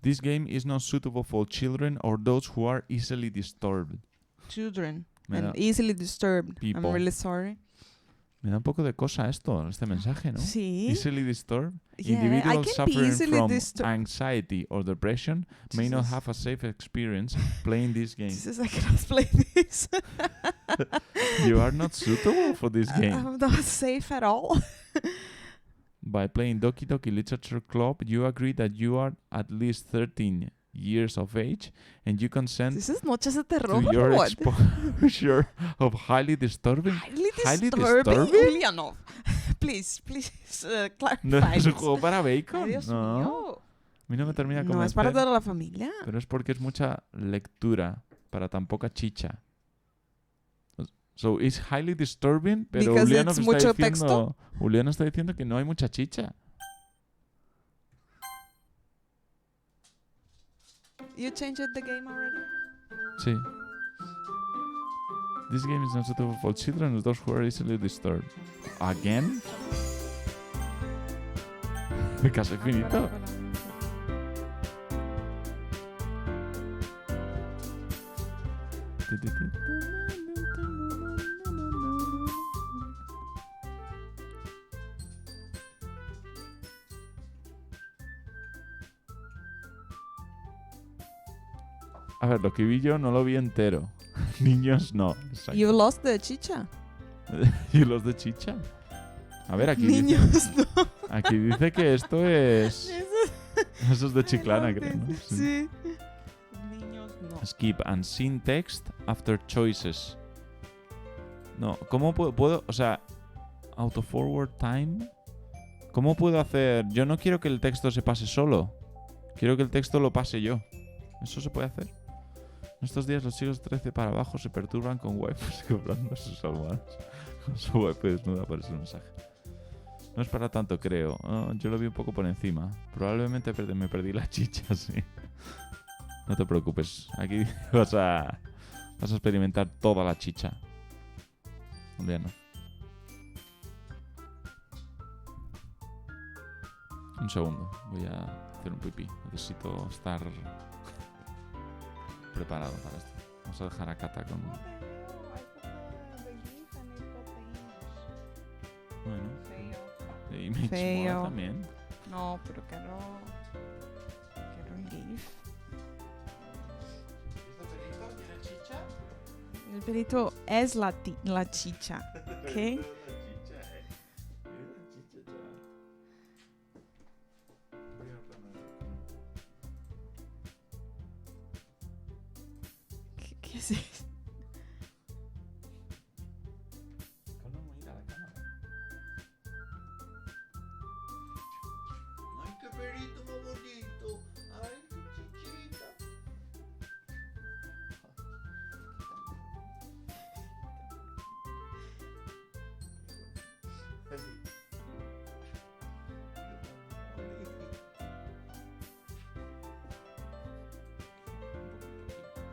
This game is not suitable for children or those who are easily disturbed. Children. Me And da- easily disturbed. People. I'm really sorry. Me da un poco de cosa este mensaje, ¿no? Sí. Easily disturbed. Yeah, I Individuals can be suffering easily from disturbed. anxiety or depression may not Jesus. have a safe experience playing this game. Jesus, I cannot play this. You are not suitable for this game. I'm not safe at all. By playing Doki Doki Literature Club, you agree that you are at least 13 years of age and you consent This is noches de to terror. your What? exposure of highly disturbing. Highly Highly disturbing. disturbing? Juliano, please, ¿No clarify es un this. juego para bacon? Ay, Dios No. mío. A mí no me termina de No es para convencer, toda la familia. pero es porque es mucha lectura para tan poca chicha. So, it's highly disturbing, pero Because Juliano it's está mucho diciendo, Juliano está diciendo que no hay mucha chicha. You changed the game already? Sí. This game is not suitable for children or those who are easily disturbed. Again? ¿Me caso infinito? A ver, lo que vi yo no lo vi entero. Niños no. Exacto. You lost the chicha. ¿Y los de chicha? A ver, aquí dice, Niños, no. aquí dice que esto es... Eso es de Chiclana, creo, ¿no? Sí. Sí. Niños, no. Skip and sin text after choices. No, ¿cómo puedo, o sea, auto forward time? ¿Cómo puedo hacer? Yo no quiero que el texto se pase solo. Quiero que el texto lo pase yo. ¿Eso se puede hacer? En estos días los chicos de 13 para abajo se perturban con wipes cobrando sus almohadas. Con su wipe desnuda por ese mensaje. No es para tanto, creo. Yo lo vi un poco por encima. Probablemente me perdí la chicha, sí. No te preocupes. Aquí vas a experimentar toda la chicha. Juliano. Un segundo. Voy a hacer un pipí. Necesito estar preparado para esto. Vamos a dejar a Cata con... Bueno. Y me Feo. mola también. No, pero quiero un GIF. ¿Este perito tiene chicha? El perito es la chicha. ¿Ok? ¿Qué es eso? ¡Ay, qué perito más bonito! ¡Ay, qué chichita!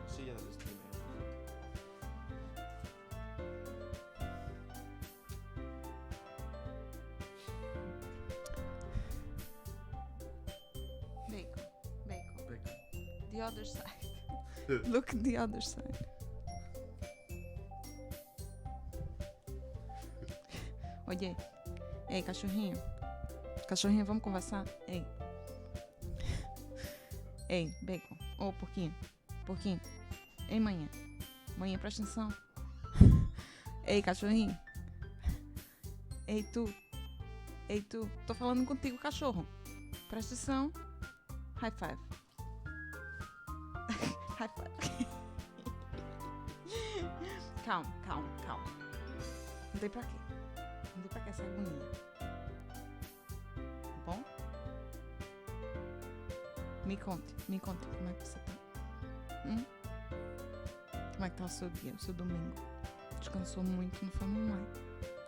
Silla del streamer. Bacon. The other side. Look at the other side. Oye, ei, cachorrinho. Cachorrinho, vamos conversar? Ei. Ei, Bacon. Ô, porquinho. Porquinho. Ei, manhã. Manhã, presta atenção. Ei, cachorrinho. Ei, tu. Ei, tu. Tô falando contigo, cachorro. Presta atenção. High five. High five. Calma. Não dei pra quê? Não dei pra quê essa agonia. Tá bom? Me conte como é que você tá? Como é que tá o seu dia, o seu domingo? Descansou muito, não foi, mamãe?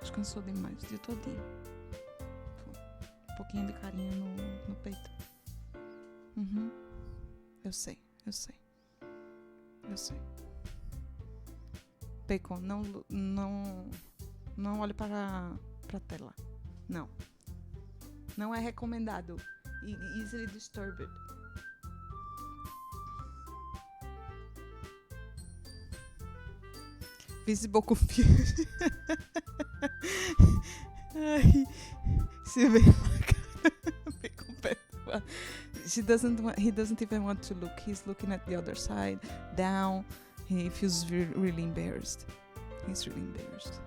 Descansou demais o dia todinho. Um pouquinho de carinho no peito. Eu sei. Bacon, não olhe para a tela. Não. Não é recomendado. Easily disturbed. Visible confusion. Ai, se vê he doesn't even want to look. He's looking at the other side, down. He feels really embarrassed. He's really embarrassed.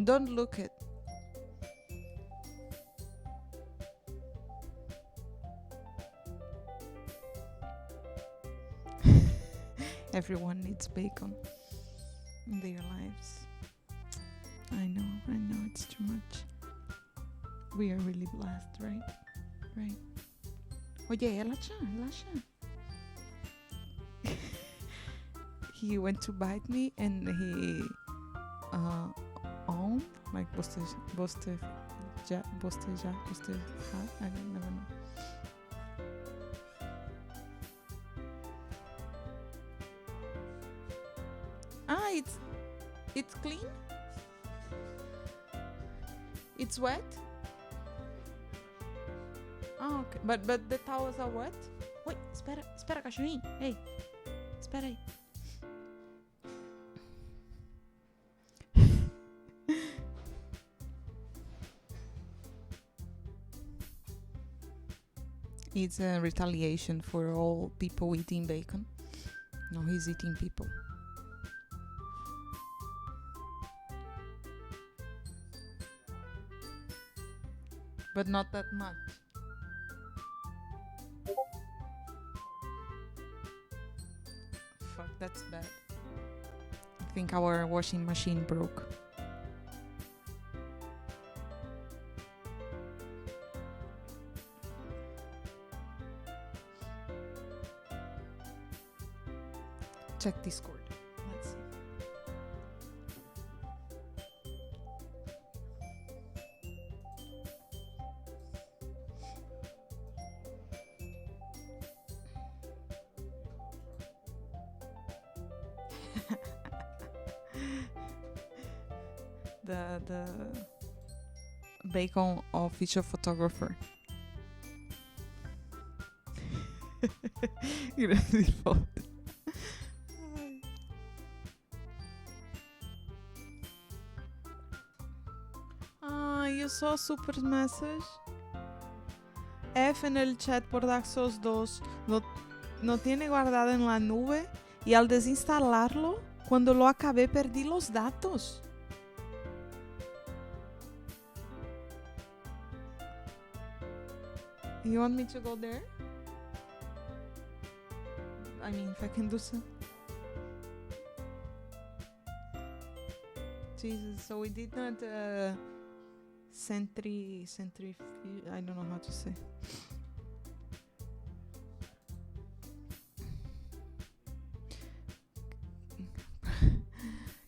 Don't look it. Everyone needs bacon in their lives. I know, it's too much. We are really blessed, right? Right. Oye, relaxa. He went to bite me and he like bostejar, I don't never know. It's clean? It's wet? Ah, okay. But the towels are wet? Wait, espera, cachorrinho. Hey, espera aí. It's a retaliation for all people eating bacon. No, he's eating people. But not that much. Fuck, that's bad. I think our washing machine broke. Check Discord. Let's see. The bacon official photographer. Grande foto. You saw super message. F en el chat por Dark Souls 2 lo tiene guardado en la nube y al desinstalarlo, cuando lo acabé perdí los datos. You want me to go there? I mean, if I can do so. Jesus, so we did not I don't know how to say.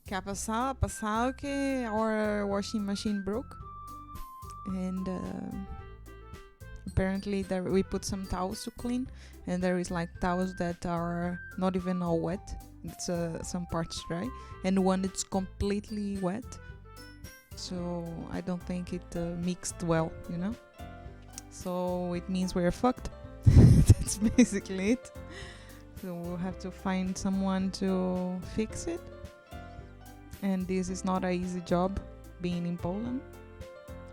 Que ha pasado que our washing machine broke and apparently we put some towels to clean and there is like towels that are not even all wet. It's some parts dry and one it's completely wet. So I don't think it mixed well, you know? So it means we're fucked. That's basically it. So we'll have to find someone to fix it. And this is not an easy job being in Poland.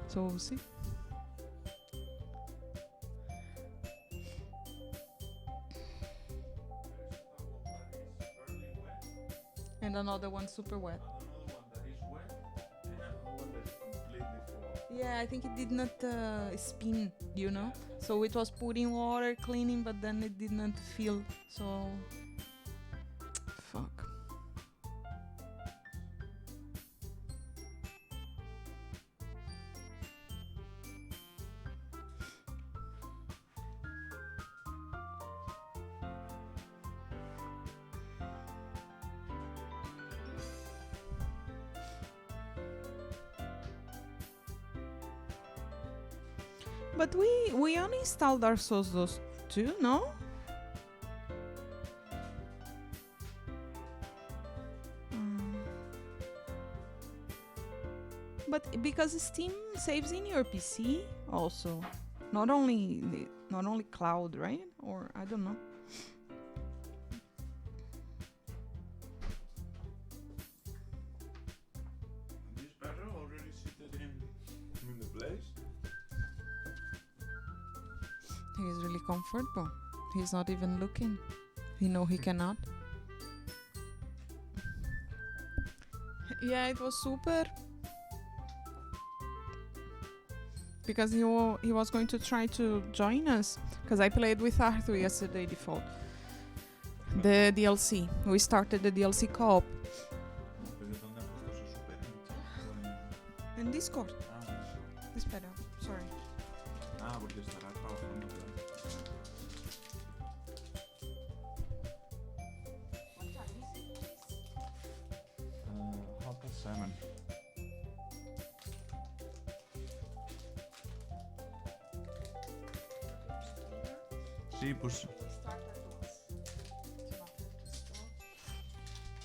So we'll see. And another one super wet. Yeah, I think it did not spin, you know? So it was putting water, cleaning, but then it did not feel, so... Fuck. But we uninstalled our Souls too, no? But because Steam saves in your PC also, not only cloud, right? Or I don't know. This perro already seated in the place. He is really comfortable. He's not even looking. He know he cannot. Yeah, it was super. Because he was going to try to join us. Because I played with Arthur yesterday default. The DLC. We started the DLC co-op. En Discord. Espera, sorry. Porque estará trabajando. Half past 7. Sí, pues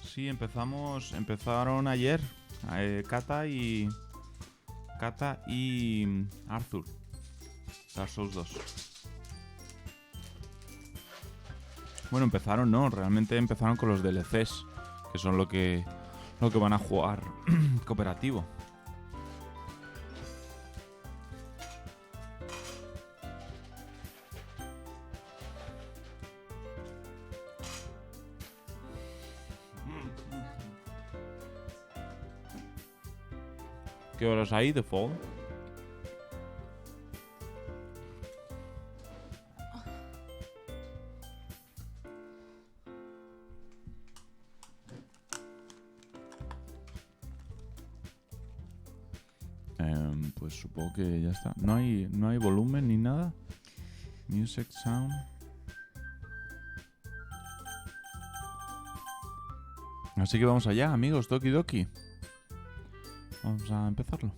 sí, empezaron ayer Kata y Arthur, Dark Souls 2. Bueno, empezaron, no, realmente empezaron con los DLCs, que son lo que van a jugar cooperativo. ¿Qué horas hay de fall? Pues supongo que ya está. No hay volumen ni nada. Music sound. Así que vamos allá, amigos. Doki Doki. Vamos a empezarlo.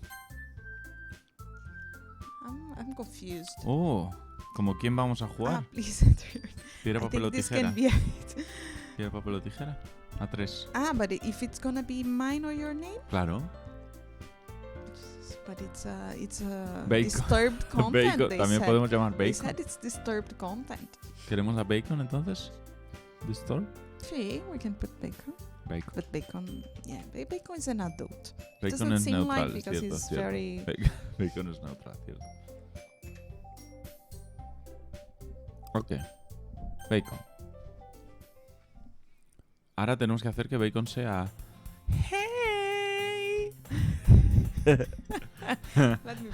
I'm confused. Oh, ¿como quién vamos a jugar? Please. Piedra, papel o tijera. Be Piedra, papel o tijera. A 3. But if it's gonna be mine or your name? Claro. But it's a Bacon. disturbed content. Bacon. También podemos llamar They bacon. said it's disturbed content. ¿Queremos a bacon entonces? ¿Disturbed? Sí, we can put bacon. Bacon. But bacon, yeah, bacon is an adult. Bacon Doesn't es seem neutral, like because cierto, he's cierto. very. Bacon es neutral, cierto. Ok. Bacon. Ahora tenemos que hacer que Bacon sea... ¡Hey! Let me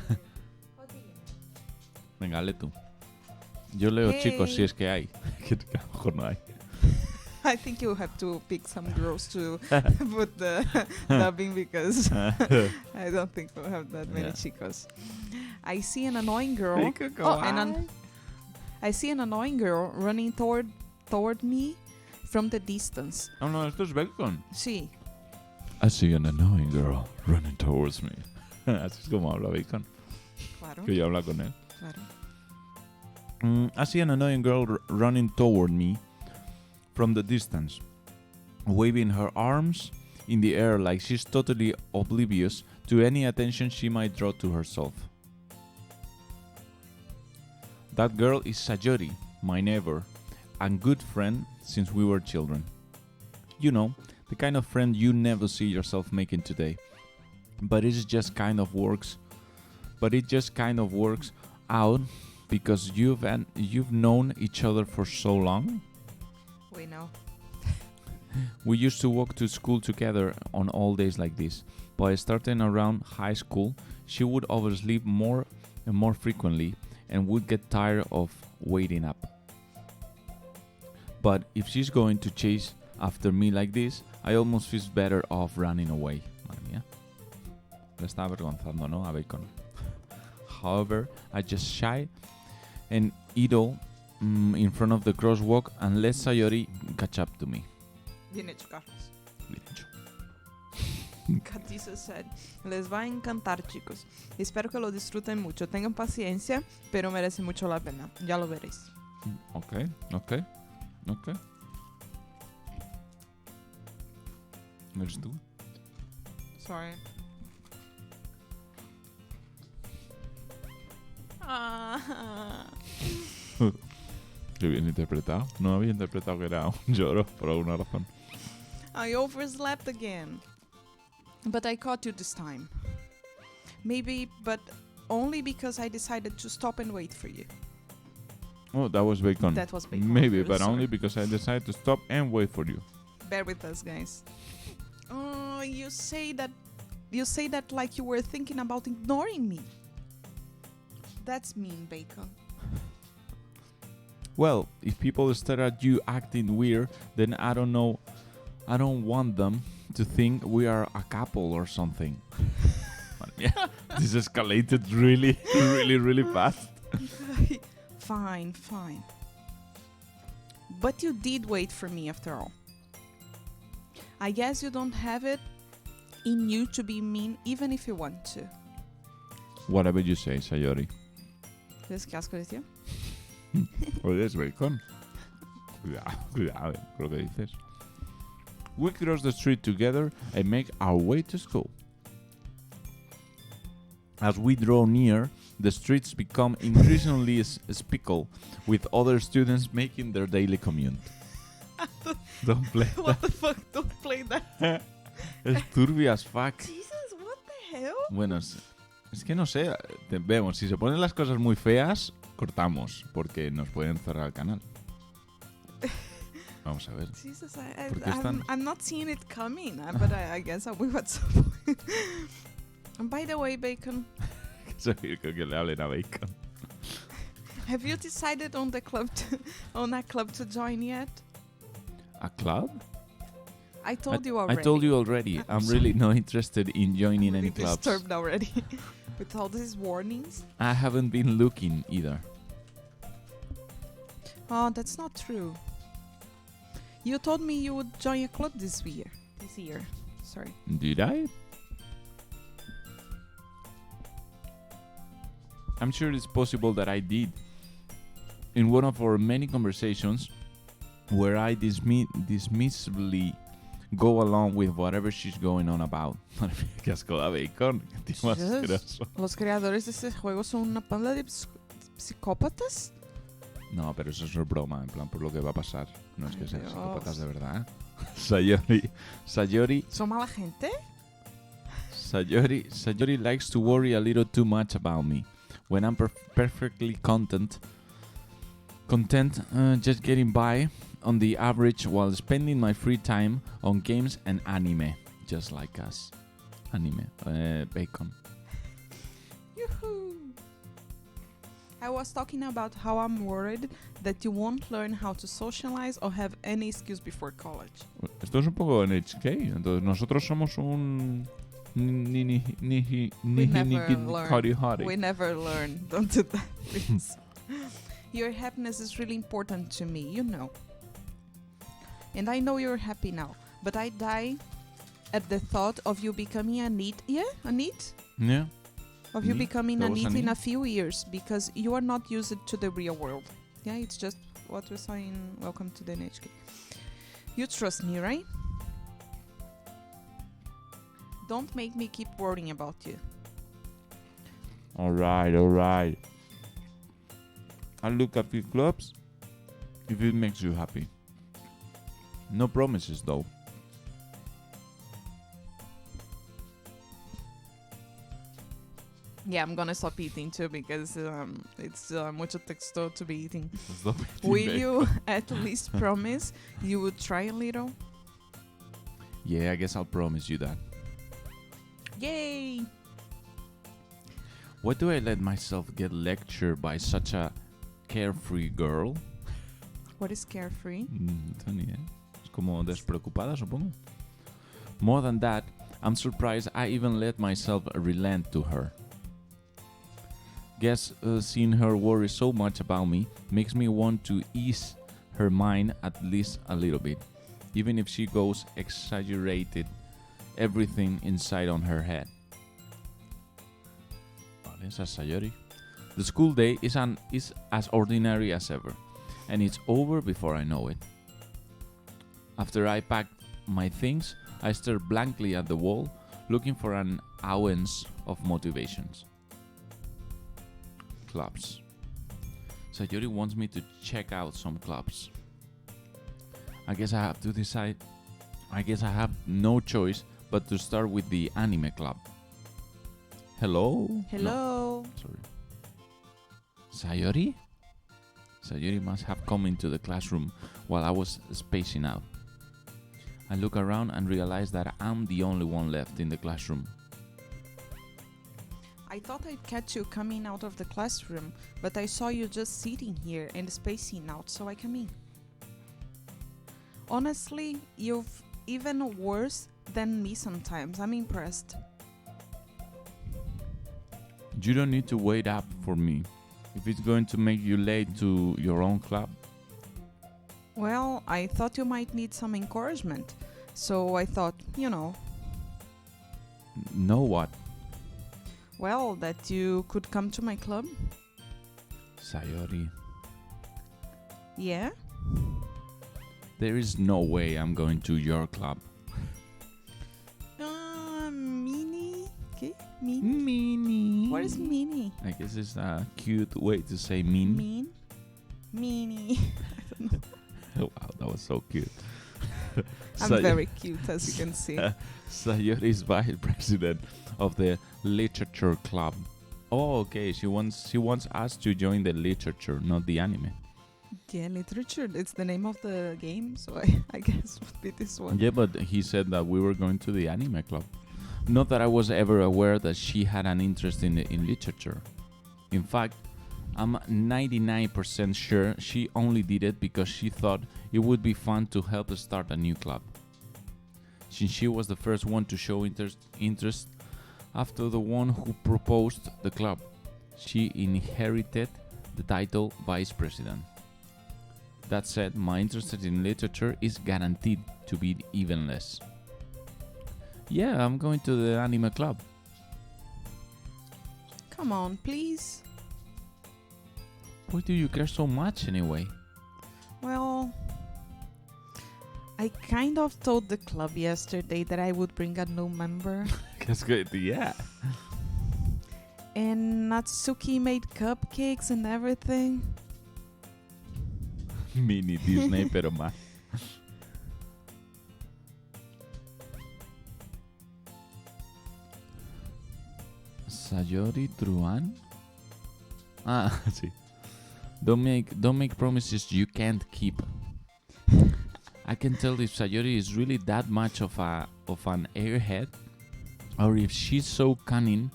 Venga, lee tú. Yo leo Hey. chicos si es que hay. Que a lo mejor no hay. I think you have to pick some girls to put the dubbing because I don't think we'll have that many Yeah. chicos. I see an annoying girl. Bacon, go on. I see an annoying girl running toward me from the distance. Oh, no, esto es Bacon. Sí. I see an annoying girl running towards me. Así es como habla Bacon. Claro. Que yo hablo con él. Claro. I see an annoying girl running toward me from the distance, waving her arms in the air like she's totally oblivious to any attention she might draw to herself. That girl is Sayori, my neighbor, and good friend since we were children. You know, the kind of friend you never see yourself making today. But it just kind of works out because you've known each other for so long. We know. We used to walk to school together on all days like this, but starting around high school, she would oversleep more and more frequently and would get tired of waiting up. But if she's going to chase after me like this, I almost feel better off running away. Madre mía. Le está avergonzando, ¿no? A Bacon. However, I just shy and idle in front of the crosswalk and let Sayori catch up to me. Bien hecho, Carlos. Bien hecho. Catizo said, les va a encantar, chicos. Espero que lo disfruten mucho. Tengan paciencia, pero merece mucho la pena. Ya lo veréis. Ok. ¿Eres tú? Sorry. Ah. Qué bien interpretado. No había interpretado que era un lloro por alguna razón. I overslept again. But I caught you this time. Maybe, but only because I decided to stop and wait for you. Oh, that was bacon. That was bacon. Maybe, Really but sorry. only because I decided to stop and wait for you. Bear with us, guys. Oh, you say that like you were thinking about ignoring me. That's mean, Bacon. Well, if people stare at you acting weird, then I don't know. I don't want them to think we are a couple or something. Yeah, this escalated really fast. Fine. But you did wait for me after all. I guess you don't have it in you to be mean even if you want to. Whatever you say, Sayori. ¿Ves qué asco de tío? Oye, es bacon. Cuidado con lo que dices. We cross the street together and make our way to school. As we draw near, the streets become increasingly speckled with other students making their daily commute. Don't play What the fuck? Don't play that. Es turbio as fuck. Jesus, what the hell? Bueno, es que no sé. Vemos, si se ponen las cosas muy feas, cortamos, porque nos pueden cerrar el canal. Vamos a ver. Jesus, ¿Por qué están? I'm not seeing it coming, but I guess I will at some point. And by the way, Bacon, Creo que le hablen a Bacon. have you decided on a club to join yet? ¿A club? I told you already. I told you already. I'm really not interested in joining any Really clubs. disturbed already with all these warnings. I haven't been looking either. Oh, that's not true. You told me you would join a club this year. Sorry. Did I? I'm sure it's possible that I did. In one of our many conversations, where I dismissively go along with whatever she's going on about. Qué asco da Bacon. Qué tío más Yes. asqueroso. Los creadores de ese juego son una panda de psicópatas. No, pero eso es broma, en plan, por lo que va a pasar. No es que sean Dios. psicópatas de verdad. Sayori ¿Son mala gente? likes to worry a little too much about me. When I'm perfectly content just getting by on the average while spending my free time on games and anime. Just like us. Anime. Bacon. Yoo-hoo. I was talking about how I'm worried that you won't learn how to socialize or have any skills before college. Esto es un poco NHK. Entonces nosotros somos un... We never learn. Don't do that, please. Your happiness is really important to me, you know. And I know you're happy now, but I die at the thought of you becoming a NEET. Yeah, a NEET? Yeah. Of you NEET? becoming That a was a NEET in NEET? a few years because you are not used to the real world. Yeah, it's just what we saw in Welcome to the NHK. You trust me, right? Don't make me keep worrying about you. Alright. I'll look at the clubs if it makes you happy. No promises though. Yeah, I'm gonna stop eating too because it's mucho texto to be eating. Stop eating Will bacon. you at least promise you would try a little? Yeah, I guess I'll promise you that. Yay! Why do I let myself get lectured by such a carefree girl? What is carefree? Tony, Es como despreocupada, supongo. More than that, I'm surprised I even let myself relent to her. Guess seeing her worry so much about me makes me want to ease her mind at least a little bit, even if she goes exaggerated everything inside on her head. Vale, esa es Sayori. The school day is as ordinary as ever, and it's over before I know it. After I pack my things, I stare blankly at the wall, looking for an ounce of motivations. Clubs. Sayori wants me to check out some clubs. I guess I have to decide. I guess I have no choice but to start with the anime club. Hello? Hello. No, sorry. Sayori? Sayori must have come into the classroom while I was spacing out. I look around and realize that I'm the only one left in the classroom. I thought I'd catch you coming out of the classroom, but I saw you just sitting here and spacing out, so I came in. Honestly, you've even worse than me sometimes. I'm impressed. You don't need to wait up for me if it's going to make you late to your own club. Well, I thought you might need some encouragement, so I thought, Know what? well, that you could come to my club. Sayori, Yeah? there is no way I'm going to your club. Mini? Okay, Mini. Mini. What is Mini? I guess it's a cute way to say mean. Mean? Mini. Oh, wow, that was so cute. I'm very cute, as you can see. Sayori is vice president of the literature club. Oh, okay. She wants us to join the literature, not the anime. Yeah, literature. It's the name of the game, so I guess would be this one. Yeah, but he said that we were going to the anime club. Not that I was ever aware that she had an interest in literature. In fact, I'm 99% sure she only did it because she thought it would be fun to help us start a new club. Since she was the first one to show interest after the one who proposed the club, she inherited the title vice president. That said, my interest in literature is guaranteed to be even less. Yeah, I'm going to the anime club. Come on, please. Why do you care so much anyway? Well, I kind of told the club yesterday that I would bring a new member. That's good, yeah. And Natsuki made cupcakes and everything. Mini Disney, pero más. Sayori Truan? Ah, sí. Don't make promises you can't keep. I can tell if Sayori is really that much of an airhead, or if she's so cunning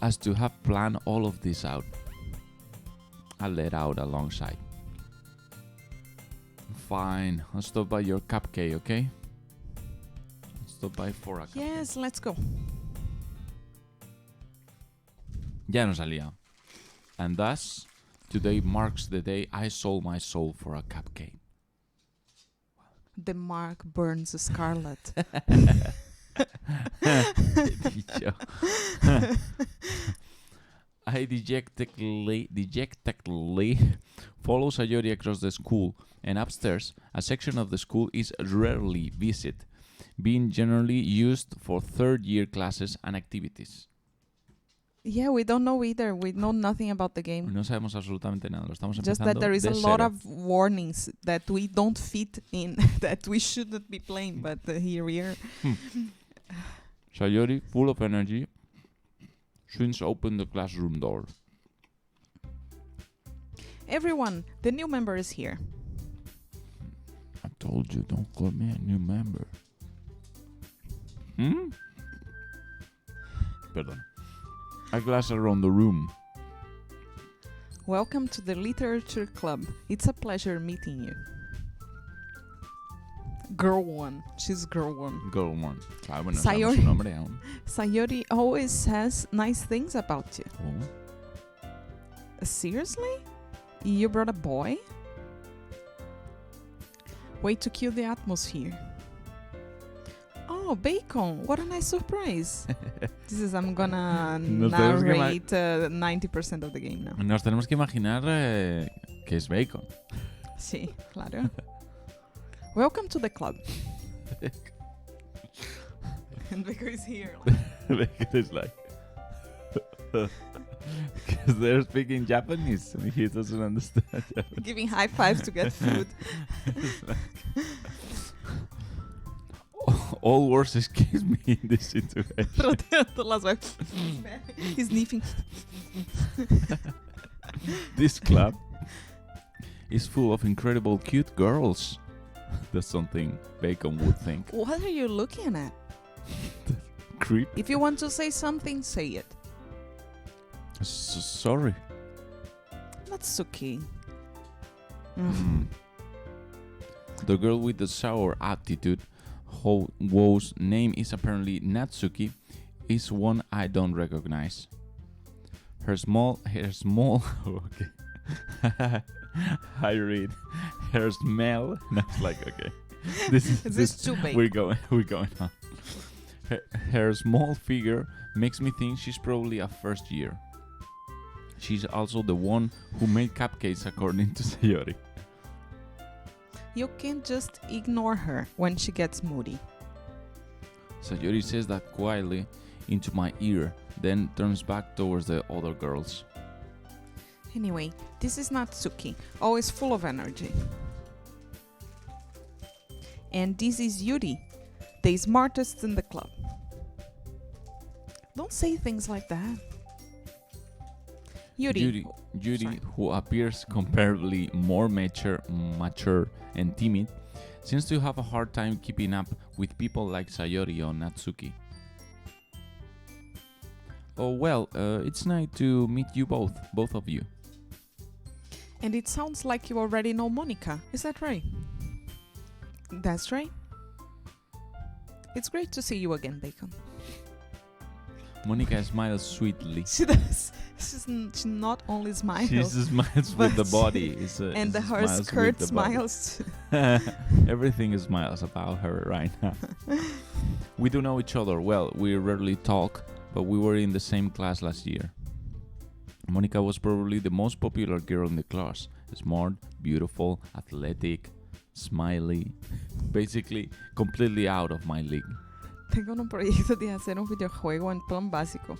as to have planned all of this out. I'll let out alongside. Fine, I'll stop by your cupcake, okay? I'll stop by for a cupcake. Yes, let's go. Ya nos ha liado. And thus, today marks the day I sold my soul for a cupcake. The mark burns scarlet. Dicho. I dejectedly follow Sayori across the school, and upstairs, a section of the school is rarely visited, being generally used for third-year classes and activities. Yeah, we don't know either. We know nothing about the game. No sabemos absolutamente nada. Lo estamos Just empezando that there is de a lot cero. of warnings that we don't fit in, that we shouldn't be playing, but here we are. Sayori, full of energy, swings open the classroom door. Everyone, the new member is here. I told you, don't call me a new member. Perdón. I glass around the room. Welcome to the Literature Club. It's a pleasure meeting you. Girl one. She's girl one. Girl one. Ah, bueno, Sayori. sabemos su nombre aún. Sayori always says nice things about you. Oh. Seriously? You brought a boy? Way to kill the atmosphere. Oh, bacon. What a nice surprise. I'm gonna Nos tenemos que narrate 90% of the game now. Nos tenemos que imaginar que es bacon. Sí, claro. Welcome to the club. And Bacon is here. Bacon is like... Because they're speaking Japanese and he doesn't understand Japanese. Giving high fives to get food. All words escape me in this situation. Rodeando las vibes. He's sniffing. This club is full of incredible cute girls. That's something Bacon would think. What are you looking at? Creep. If you want to say something, say it. Sorry. Natsuki. The girl with the sour attitude, whose name is apparently Natsuki, is one I don't recognize. Her small okay. I read her smell and I was like, okay, Is this too big? we're going on. Her small figure makes me think she's probably a first year. She's also the one who made cupcakes according to Sayori. You can't just ignore her when she gets moody. Sayori says that quietly into my ear, then turns back towards the other girls. Anyway, this is Natsuki, always full of energy. And this is Yuri, the smartest in the club. Don't say things like that. Yuri, Sorry. Who appears comparably more mature and timid, seems to have a hard time keeping up with people like Sayori or Natsuki. Oh well, it's nice to meet you both of you. And it sounds like you already know Monica, is that right? That's right. It's great to see you again, Bacon. Monica smiles sweetly. She does. She not only smiles. She smiles with the body. And her skirt smiles too. Everything smiles about her right now. We do know each other well. We rarely talk, but we were in the same class last year. Monica was probably the most popular girl in the class. Smart, beautiful, athletic, smiley. Basically, completely out of my league. Tengo un proyecto de hacer un videojuego en plan básico.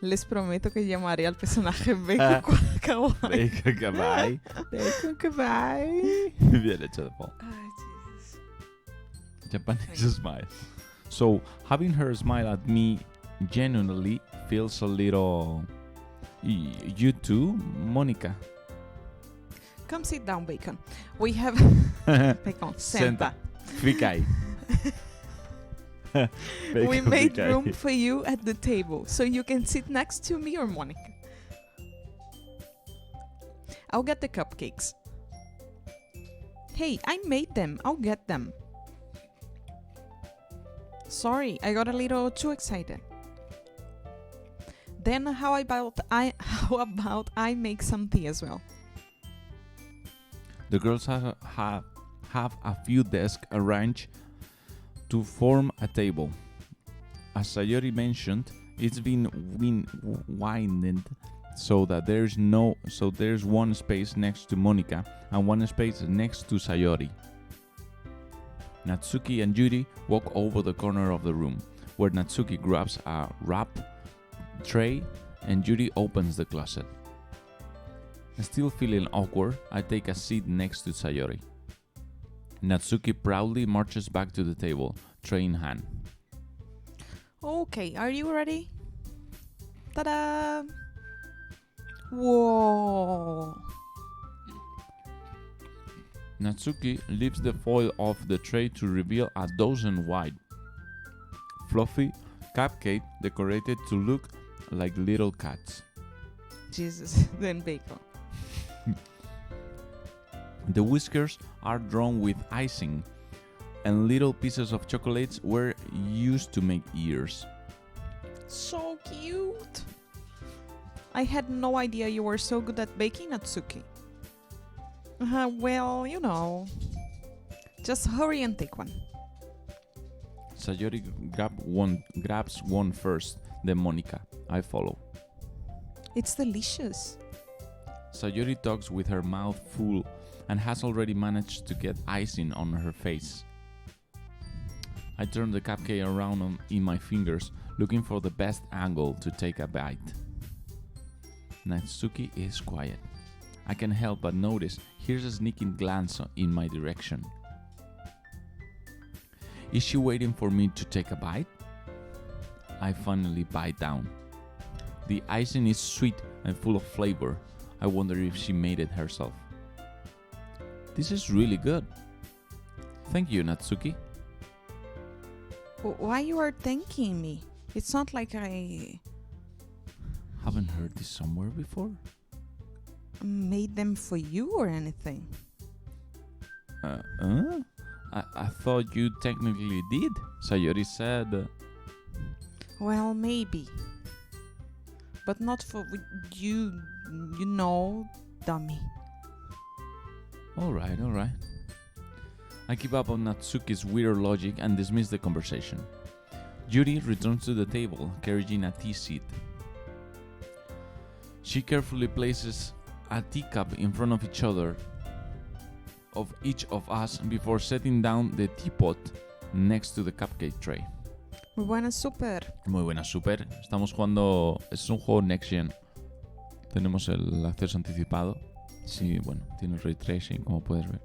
Les prometo que llamaré al personaje Bacon Kawaii. Bacon Kawaii. Bacon Kawaii. Bien hecho de Paul. Ay, Jesus. Japanese smile. So, having her smile at me genuinely feels a little... You too, Monica? Come sit down, Bacon. We have... Bacon, Senta. Fica aí. We made room for you at the table, so you can sit next to me or Monica. I'll get the cupcakes. Hey, I made them. I'll get them. Sorry, I got a little too excited. Then how about I make some tea as well? The girls have a few desks arranged to form a table. As Sayori mentioned, it's been winded so that there's one space next to Monica and one space next to Sayori. Natsuki and Yuri walk over the corner of the room, where Natsuki grabs a wrap tray and Yuri opens the closet. Still feeling awkward, I take a seat next to Sayori. Natsuki proudly marches back to the table, tray in hand. Okay, are you ready? Ta-da! Whoa! Natsuki lifts the foil off the tray to reveal a dozen wide, fluffy cupcake decorated to look like little cats. Jesus, then Bacon. The whiskers are drawn with icing, and little pieces of chocolates were used to make ears. So cute! I had no idea you were so good at baking, Natsuki. Well, you know. Just hurry and take one. Sayori grabs one first, then Monica. I follow. It's delicious. Sayori talks with her mouth full and has already managed to get icing on her face. I turn the cupcake around in my fingers, looking for the best angle to take a bite. Natsuki is quiet. I can't help but notice here's a sneaking glance in my direction. Is she waiting for me to take a bite? I finally bite down. The icing is sweet and full of flavor. I wonder if she made it herself. This is really good. Thank you, Natsuki. Why you are thanking me? It's not like I Haven't heard this somewhere before. made them for you or anything. I thought you technically did. Sayori said. Well, maybe. But not for you, you know, dummy. Alright. I give up on Natsuki's weird logic and dismiss the conversation. Yuri returns to the table, carrying a tea seat. She carefully places a teacup in front of each of us before setting down the teapot next to the cupcake tray. Muy buena, super. Muy buena, super. Estamos jugando... Es un juego Next Gen. Tenemos el acceso anticipado. Sí, bueno, tiene ray tracing, como puedes ver.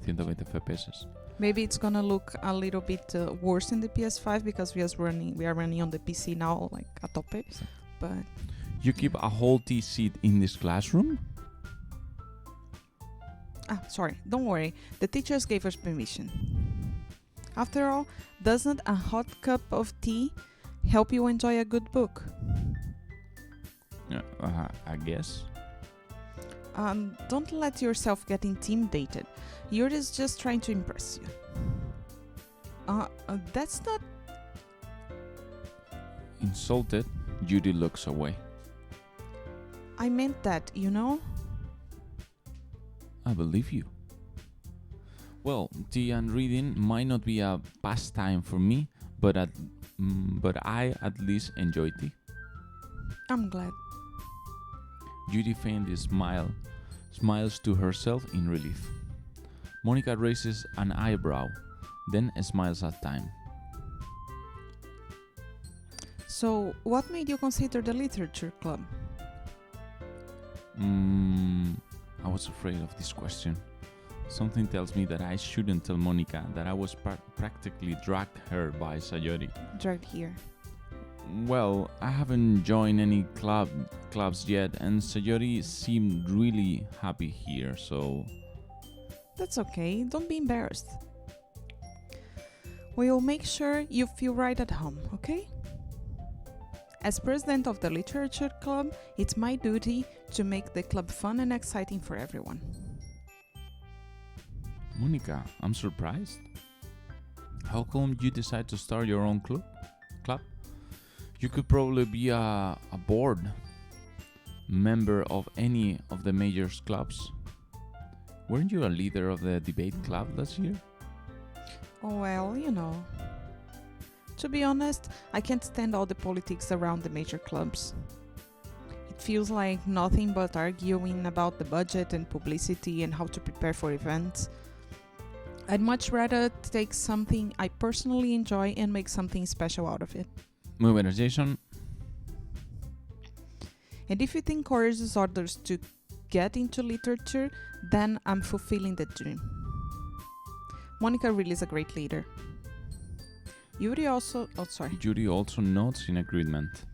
120 FPS. Maybe it's gonna look a little bit worse in the PS5 because we are running on the PC now, like a tope. But You keep a whole tea seat in this classroom? sorry, don't worry. The teachers gave us permission. After all, doesn't a hot cup of tea help you enjoy a good book? I guess. Don't let yourself get intimidated. Yuri's just trying to impress you. That's not... Insulted, Judy looks away. I meant that, you know? I believe you. Well, tea and reading might not be a pastime for me, but I at least enjoy tea. I'm glad. Judy faintly smiles to herself in relief. Monica raises an eyebrow, then smiles at time. So, what made you consider the literature club? I was afraid of this question. Something tells me that I shouldn't tell Monica that I was practically dragged here by Sayori. Dragged here. Well, I haven't joined any clubs yet, and Sayori seemed really happy here, so... That's okay, don't be embarrassed. We'll make sure you feel right at home, okay? As president of the literature club, it's my duty to make the club fun and exciting for everyone. Monica, I'm surprised. How come you decide to start your own club? You could probably be a board member of any of the major clubs. Weren't you a leader of the debate club last year? Well, you know. To be honest, I can't stand all the politics around the major clubs. It feels like nothing but arguing about the budget and publicity and how to prepare for events. I'd much rather take something I personally enjoy and make something special out of it. Muy buenas, Jason. And if it encourages others to get into literature, then I'm fulfilling the dream. Monica really is a great leader. Judy also nods in agreement.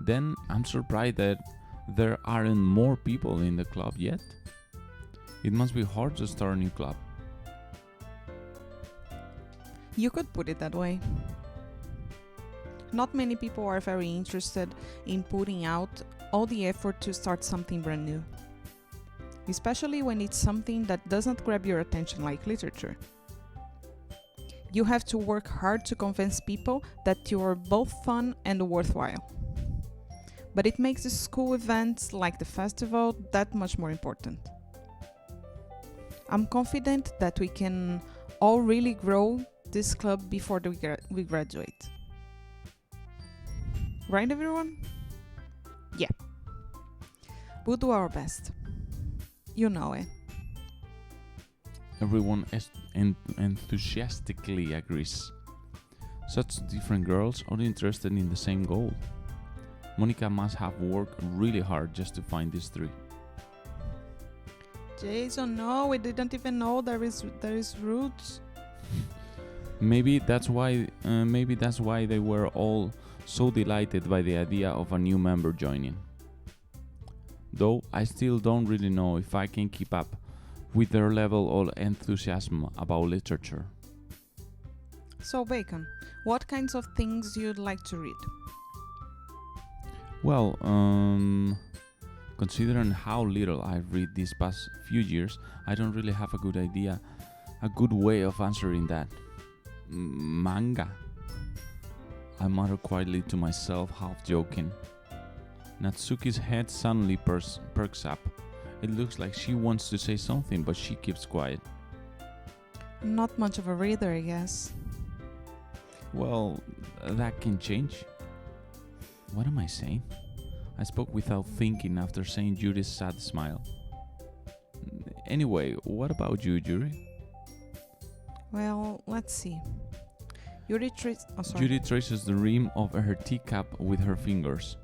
Then I'm surprised that there aren't more people in the club yet. It must be hard to start a new club. You could put it that way. Not many people are very interested in putting out all the effort to start something brand new. Especially when it's something that doesn't grab your attention like literature. You have to work hard to convince people that you are both fun and worthwhile. But it makes the school events like the festival that much more important. I'm confident that we can all really grow this club before we graduate. Right, everyone? Yeah. We'll do our best. You know it. Everyone enthusiastically agrees. Such different girls are interested in the same goal. Monica must have worked really hard just to find these three. Jason, no, we didn't even know there is roots. Maybe that's why they were all so delighted by the idea of a new member joining. Though I still don't really know if I can keep up with their level of enthusiasm about literature. So, Bacon, what kinds of things you'd like to read? Well, considering how little I've read these past few years, I don't really have a good way of answering that. Manga. I muttered quietly to myself, half joking. Natsuki's head suddenly perks up. It looks like she wants to say something, but she keeps quiet. Not much of a reader, I guess. Well, that can change. What am I saying? I spoke without thinking after saying Yuri's sad smile. Anyway, what about you, Yuri? Well, let's see. Yuri traces the rim of her teacup with her fingers.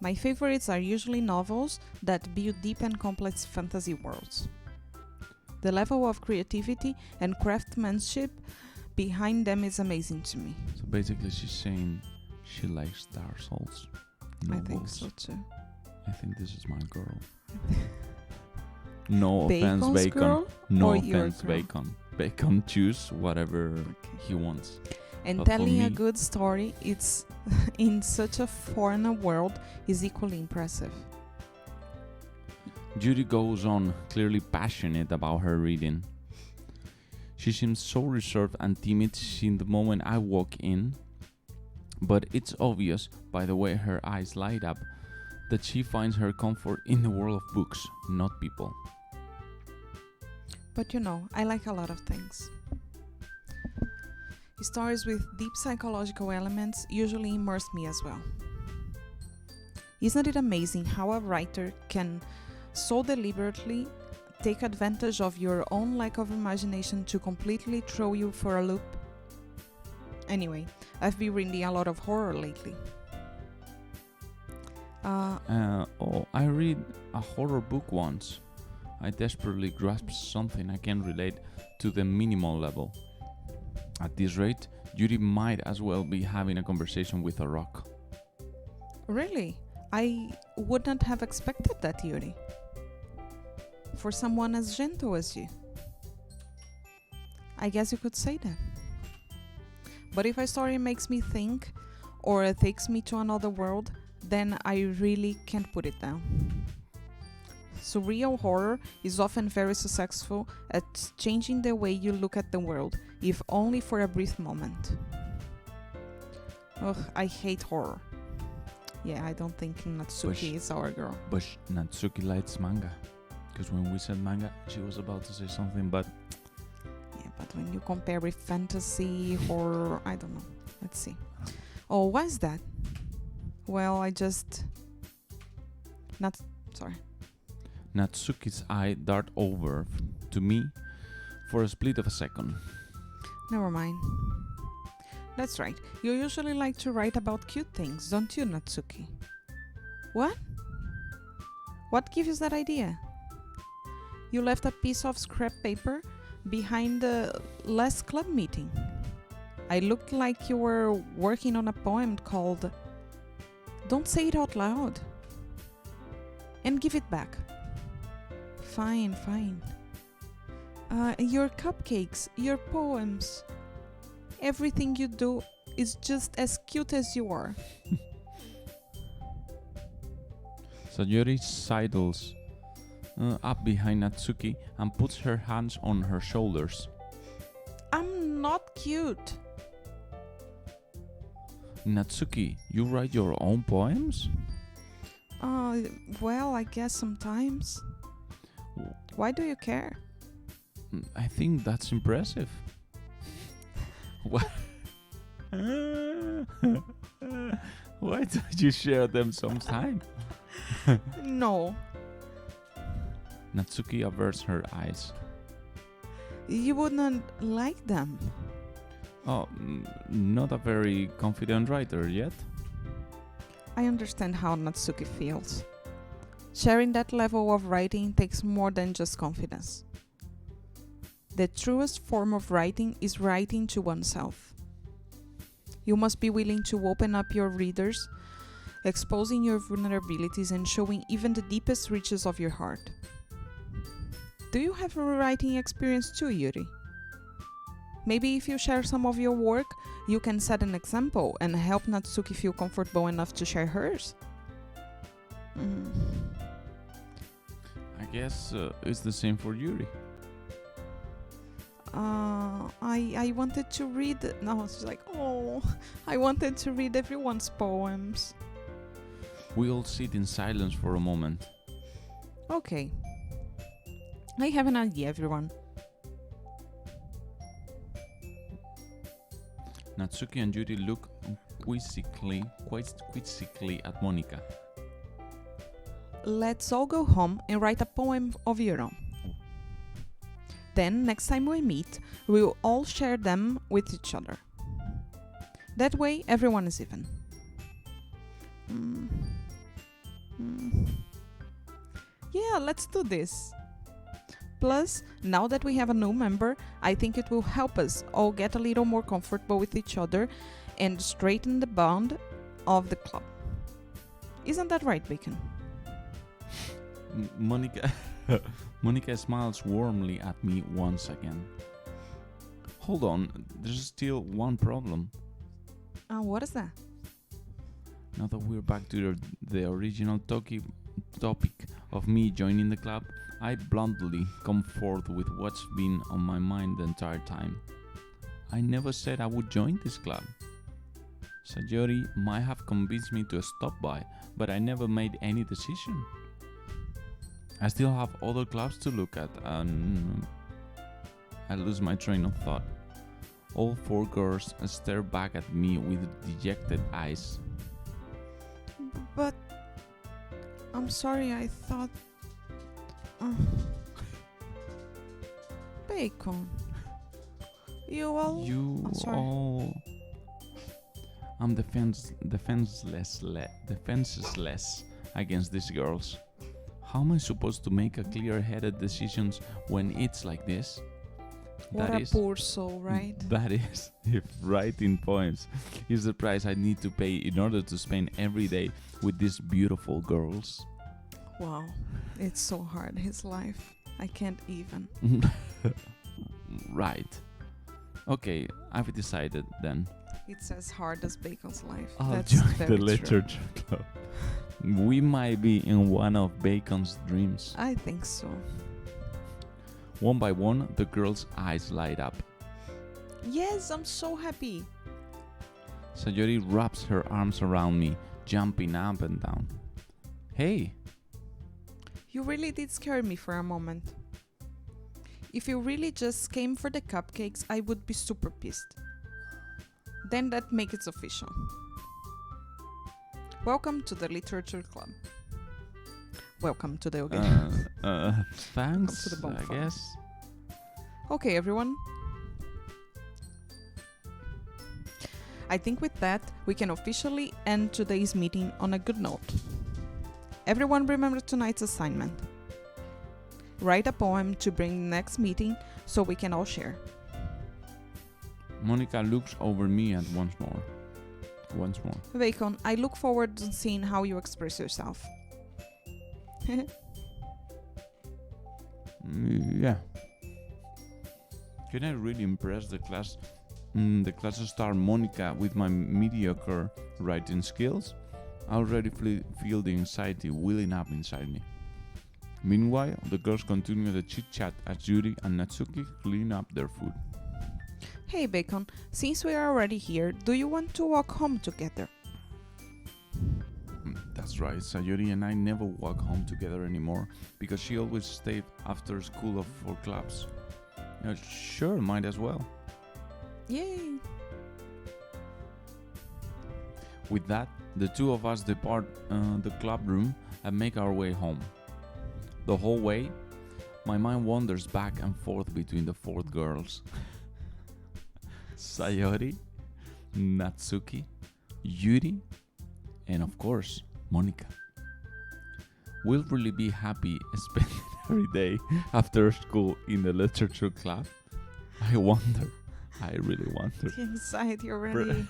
My favorites are usually novels that build deep and complex fantasy worlds. The level of creativity and craftsmanship behind them is amazing to me. So basically she's saying she likes Dark Souls novels. I think so too. I think this is my girl. No Bacon's offense, Bacon. girl No or your offense, girl? Bacon. Bacon choose whatever he wants. And But for telling a me- good story, it's in such a foreign world, is equally impressive. Judy goes on, clearly passionate about her reading. She seems so reserved and timid since the moment I walk in, but it's obvious by the way her eyes light up that she finds her comfort in the world of books, not people. But you know, I like a lot of things. Stories with deep psychological elements usually immerse me as well. Isn't it amazing how a writer can so deliberately take advantage of your own lack of imagination to completely throw you for a loop? Anyway, I've been reading a lot of horror lately. I read a horror book once. I desperately grasped something I can relate to the minimal level. At this rate, Judy might as well be having a conversation with a rock. Really? I wouldn't have expected that, Yuri. For someone as gentle as you. I guess you could say that. But if a story makes me think or takes me to another world, then I really can't put it down. Surreal horror is often very successful at changing the way you look at the world, if only for a brief moment. Ugh, I hate horror. Yeah, I don't think Natsuki is our girl. But Natsuki likes manga. Because when we said manga, she was about to say something, but... Yeah, but when you compare with fantasy, horror, I don't know. Let's see. Oh, why is that? Well, sorry. Natsuki's eye darted over to me for a split of a second. Never mind. That's right. You usually like to write about cute things, don't you, Natsuki? What? What gives you that idea? You left a piece of scrap paper behind the last club meeting. I looked like you were working on a poem called... Don't say it out loud. And give it back. Fine. Your cupcakes, your poems. Everything you do is just as cute as you are. Sayori sidles up behind Natsuki and puts her hands on her shoulders. I'm not cute. Natsuki, you write your own poems? Well, I guess sometimes. Why do you care? I think that's impressive. What? Why don't you share them sometime? No, Natsuki averts her eyes. you wouldn't like them. Oh, not a very confident writer yet. I understand how Natsuki feels. Sharing that level of writing takes more than just confidence. The truest form of writing is writing to oneself. You must be willing to open up your readers, exposing your vulnerabilities and showing even the deepest reaches of your heart. Do you have a writing experience too, Yuri? Maybe if you share some of your work, you can set an example and help Natsuki feel comfortable enough to share hers. I guess it's the same for Yuri. I wanted to read. No, she's like, oh, I wanted to read everyone's poems. We all sit in silence for a moment. Okay. I have an idea, everyone. Natsuki and Yuri look quizzically at Monika. Let's all go home and write a poem of your own. Then, next time we meet, we will all share them with each other. That way, everyone is even. Yeah, let's do this. Plus, now that we have a new member, I think it will help us all get a little more comfortable with each other and straighten the bond of the club. Isn't that right, Bacon? Monika smiles warmly at me once again. Hold on, there's still one problem. What is that? Now that we're back to the original topic of me joining the club, I bluntly come forth with what's been on my mind the entire time. I never said I would join this club. Sayori might have convinced me to stop by, but I never made any decision. I still have other clubs to look at, and I lose my train of thought. All four girls stare back at me with dejected eyes. But I'm sorry, I thought... Bacon. You all... You sorry. all... I'm defenseless against these girls. How am I supposed to make a clear-headed decisions when it's like this? What a poor soul, right? That is, if writing poems is the price I need to pay in order to spend every day with these beautiful girls. Wow, it's so hard, his life. I can't even. Right. Okay, I've decided then. It's as hard as Bacon's life. I'll That's join very the literature club. We might be in one of Bacon's dreams. I think so. One by one, the girl's eyes light up. Yes, I'm so happy. Sayori wraps her arms around me, jumping up and down. Hey! You really did scare me for a moment. If you really just came for the cupcakes, I would be super pissed. Then that makes it official. Welcome to the literature club. Welcome to the Thanks, to the I bonfire. guess. Okay, everyone. I think with that, we can officially end today's meeting on a good note. Everyone remember tonight's assignment. Write a poem to bring next meeting so we can all share. Monika looks over me and once more. Bacon, I look forward to seeing how you express yourself. Yeah. Can I really impress the class star Monika with my mediocre writing skills? I already feel the anxiety welling up inside me. Meanwhile, the girls continue the chit-chat as Yuri and Natsuki clean up their food. Hey Bacon, since we are already here, do you want to walk home together? That's right, Sayori and I never walk home together anymore because she always stayed after school for clubs. Sure, might as well. Yay! With that, the two of us depart the club room and make our way home. The whole way, my mind wanders back and forth between the four girls. Sayori, Natsuki, Yuri, and of course, Monica. We'll really be happy spending every day after school in the literature club? I wonder. I really wonder. The anxiety already.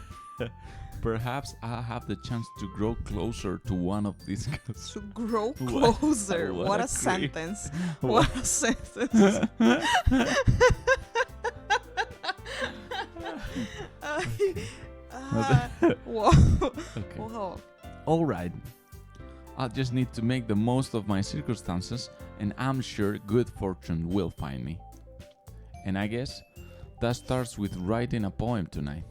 Perhaps I'll have the chance to grow closer to one of these girls. To grow closer. What a sentence. What a sentence. Whoa. Okay. Whoa. All right. I'll just need to make the most of my circumstances, and I'm sure good fortune will find me. And I guess that starts with writing a poem tonight.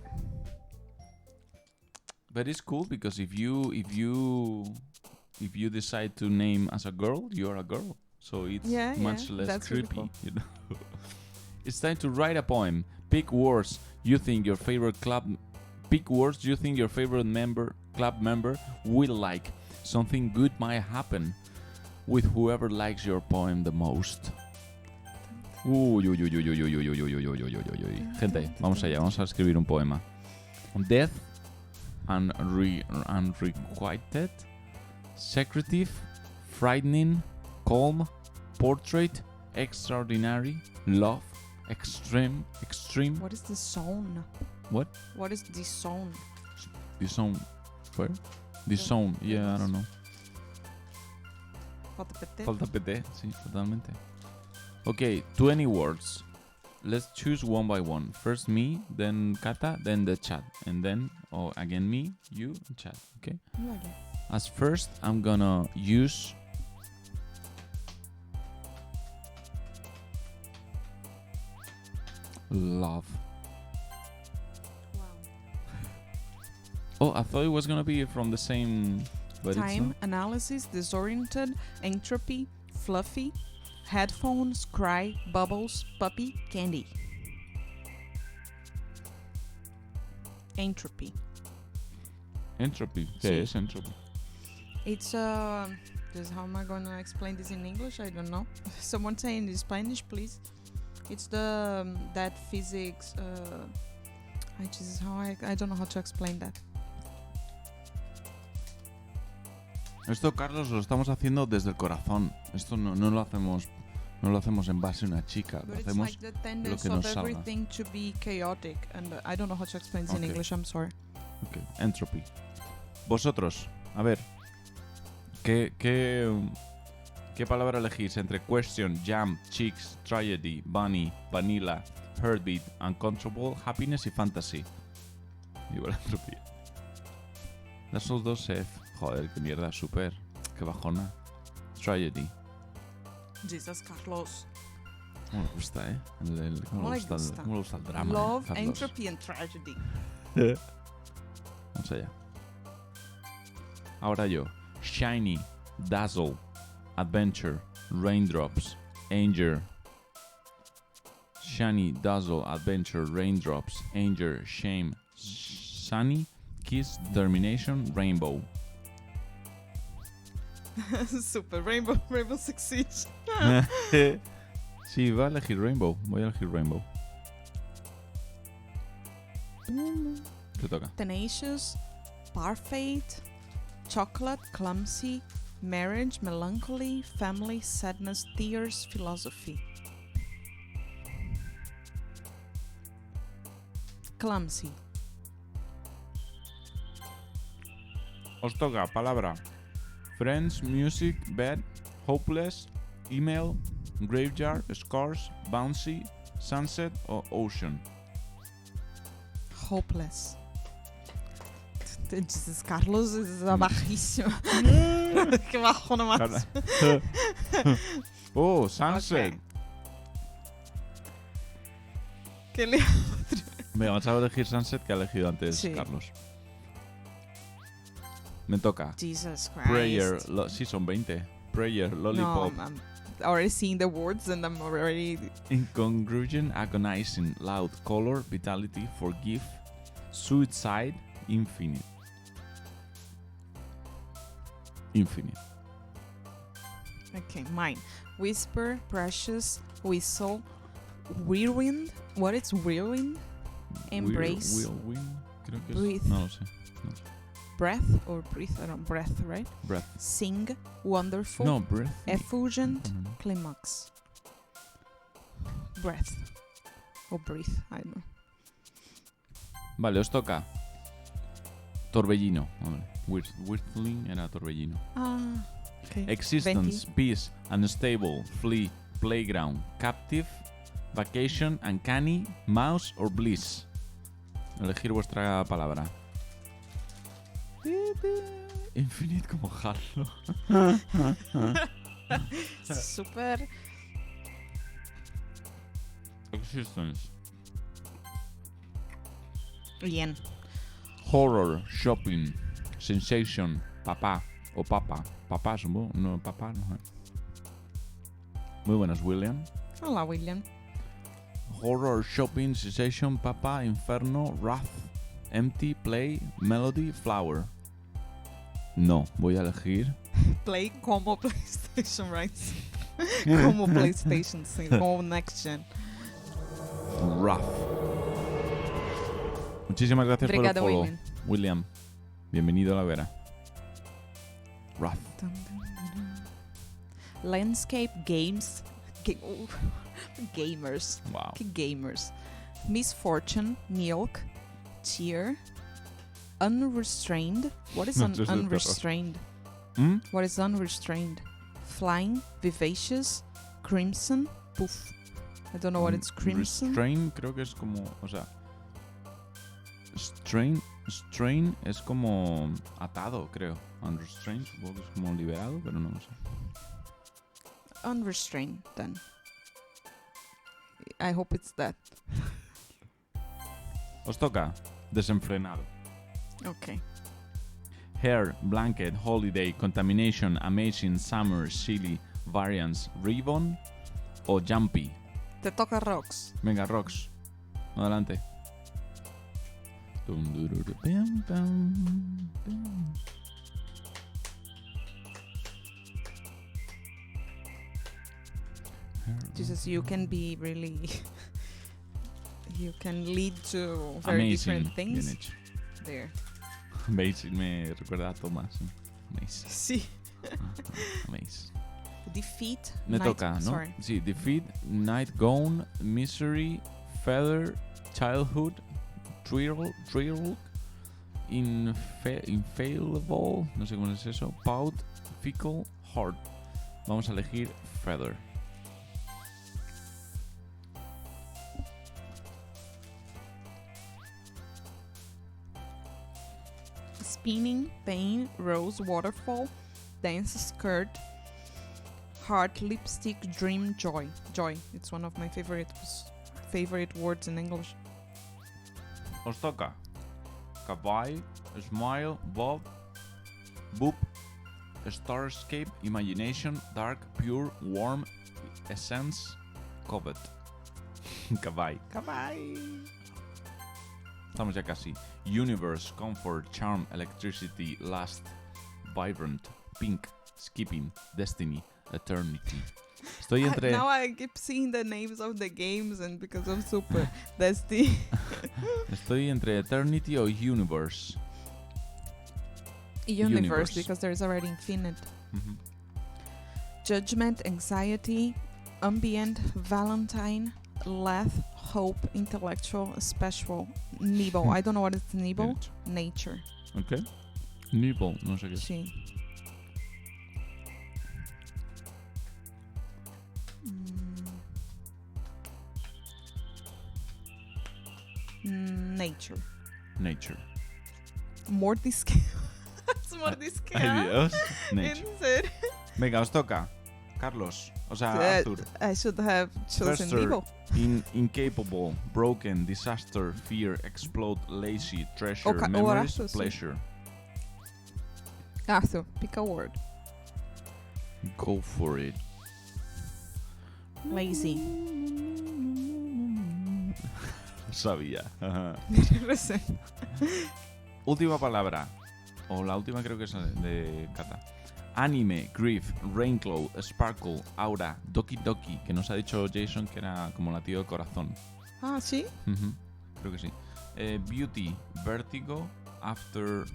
But it's cool because if you decide to name as a girl, you're a girl. So it's much less that's creepy. really cool. You know? It's time to write a poem. Pick words you think your favorite club club member will like. Something good might happen with whoever likes your poem the most. Gente, vamos allá, vamos a escribir un poema. Death, unrequited, secretive, frightening, calm, portrait, extraordinary, love, extreme. What is the zone? What? What is the zone? The zone. Where? The zone. Yeah, I don't know. Falta PT, sí, totalmente. Okay, 20 words. Let's choose one by one. First me, then Kata, then the chat. And then, again me, you, and chat. Okay? Vale. As first, I'm gonna use love. Wow. Oh, I thought it was gonna be from the same... But Time, analysis, disoriented, entropy, fluffy, headphones, cry, bubbles, puppy, candy. Entropy. Entropy. Sí. ¿Qué es entropy? It's just how am I gonna explain this in English? I don't know. Someone say in Spanish, please. It's the that physics. Jesus, I don't know how to explain that. Esto, Carlos, lo estamos haciendo desde el corazón. Esto no lo hacemos en base a una chica. But Lo it's hacemos like the tendency que nos of salga. everything to be chaotic, and I don't know how to explain this in Okay. English. I'm sorry. Okay. Entropy. Vosotros, a ver, ¿qué palabra elegís entre question, jam, chicks, tragedy, bunny, vanilla, heartbeat, uncontrollable, happiness y fantasy? Digo la entropía. Las dos F. Joder, qué mierda, súper. Qué bajona. Tragedy. Jesus, Carlos. ¿Cómo le gusta, eh? ¿Cómo le gusta el drama? Love, Carlos? entropy, and tragedy. Vamos allá. Ahora yo. Shiny, dazzle, adventure, raindrops, anger. Shiny, dazzle, adventure, raindrops, anger, shame, sunny, kiss, determination, rainbow. Super. Rainbow Six Siege. Sí, va a elegir rainbow. Voy a elegir rainbow. Te toca. Tenacious, parfait, chocolate, clumsy, marriage, melancholy, family, sadness, tears, philosophy. Clumsy. Os toca palabra. Friends, music, bed, hopeless, email, graveyard, scars, bouncy, sunset o ocean. Hopeless. Jesus, Carlos es bajísimo. Qué bajona más. Oh, sunset. Okay. ¿Qué le... Venga, vamos a elegir sunset que ha elegido antes Sí. Carlos. Me toca. Jesus Christ. Prayer. Sí, son 20. Prayer, No, lollipop. I'm already seeing the words and I'm already... Incongruent, agonizing, loud, color, vitality, forgive, suicide, infinite. Infinite. Okay, mine. Whisper, precious, whistle, whirlwind. What is whirlwind? Embrace, Whirlwind, creo que breathe. es. No lo sé. breath or breathe, I don't know, breath, right? Breath. Sing, wonderful, No, breath. effulgent, No, no. climax. Breath. Or breathe, I don't know. Vale, os toca. Torbellino. Vale. Whistling era torbellino. Ah, okay. Existence, Venti. peace, unstable, flee, playground, captive, vacation, uncanny, mouse or bliss. Elegir vuestra palabra. Infinite como Harlow. Super. Existence. Bien. Horror, shopping, sensation, papá o papa. Papá, supongo. No, papá, no sé. Muy buenas, William. Hola, William. Horror, shopping, sensation, papa, inferno, wrath, empty, play, melody, flower. No, voy a elegir Play como PlayStation, right? Como PlayStation, sí, como Next Gen. wrath. Muchísimas gracias Obrigada, por el follow, William. William. Bienvenido a la vera. Wrath. Dun, dun, dun, dun. Landscape games. Gamers. Wow. Que gamers. Misfortune, milk, cheer, unrestrained. What is No, eso es de terror. unrestrained? ¿Mm? What is unrestrained? Flying, vivacious, crimson, poof. I don't know what it's crimson. Restrain creo que es como, o sea, strain es como atado, creo. Unrestrained supongo que es como liberado, pero no lo sé. Unrestrained, then. I hope it's that. Os toca desenfrenado. Okay. Hair, blanket, holiday, contamination, amazing, summer, silly, variance, ribbon o jumpy. Te toca rocks. Venga, Rox. Adelante. Dum, dururu, pam, pam, pam. Jesus, you can be really. You can lead to very different Amazing. things. Bien hecho. There. Amazing me recuerda a Thomas. Amazing. Sí. Amazing. Defeat. Me night- toca, ¿no? Sorry. Sí, defeat, night gone, misery, feather, childhood, trill, infallible, no sé cómo es eso, pout, fickle, hard. Vamos a elegir feather. Spinning, pain, rose, waterfall, dance, skirt, heart, lipstick, dream, joy. Joy. It's one of my favorite words in English. Os toca. Kawaii, smile, bob, boop, starscape, imagination, dark, pure, warm, essence, covet. Kawaii. Kawaii. Estamos ya casi. Universe, comfort, charm, electricity, lust, vibrant, pink, skipping, destiny, eternity. Estoy entre... Now I keep seeing the names of the games and because I'm super dusty. Estoy entre eternity o universe. Universe, because there's already infinite. Mhm. Judgment, anxiety, ambient, Valentine, laugh, hope, intellectual, special, Nibble. I don't know what is Nibble. Bien hecho. Nature. Ok. Nibble, no sé qué es. Sí. Nature. Nature. Mordisqueo. Es mordisqueo. Ay, Dios. Nature. En serio. Venga, os toca. Carlos. O sea, Arthur. I should have chosen Firster. Nibble. Incapable, broken, disaster, fear, explode, lazy, treasure, Or memories, Arthur, sí. pleasure. Arthur, pick a word. Go for it. Lazy. Sabía. Recién. Última palabra. O la última creo que es de Cata. Anime, Grief, Raincloud, Sparkle, Aura, Doki Doki, que nos ha dicho Jason que era como latido del corazón. Ah, ¿sí? Ujú, creo que sí. Beauty, Vertigo, After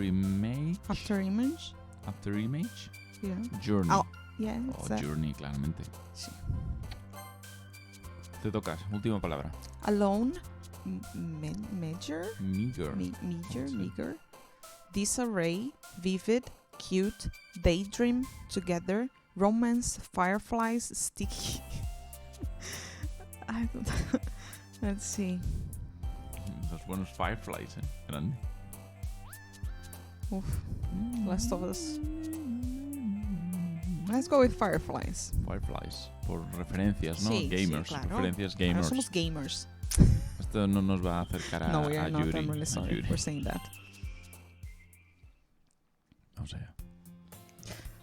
Image. After image? After Image. Yeah. Journey. Oh, yeah, it's that. Journey, claramente. Sí. Te tocas, última palabra. Alone, major, Meager. meager, disarray, vivid, cute, daydream, together, romance, fireflies, sticky. I don't Let's see. Los buenos Fireflies, grande. Oof. Last of Us. Let's go with fireflies. Fireflies, por referencias, ¿no? Sí, Gamers, sí, claro. referencias Ahora gamers. somos gamers. Esto no nos va a acercar a, No, we are a not. Yuri. I'm really a sorry Yuri. for saying that. O sea,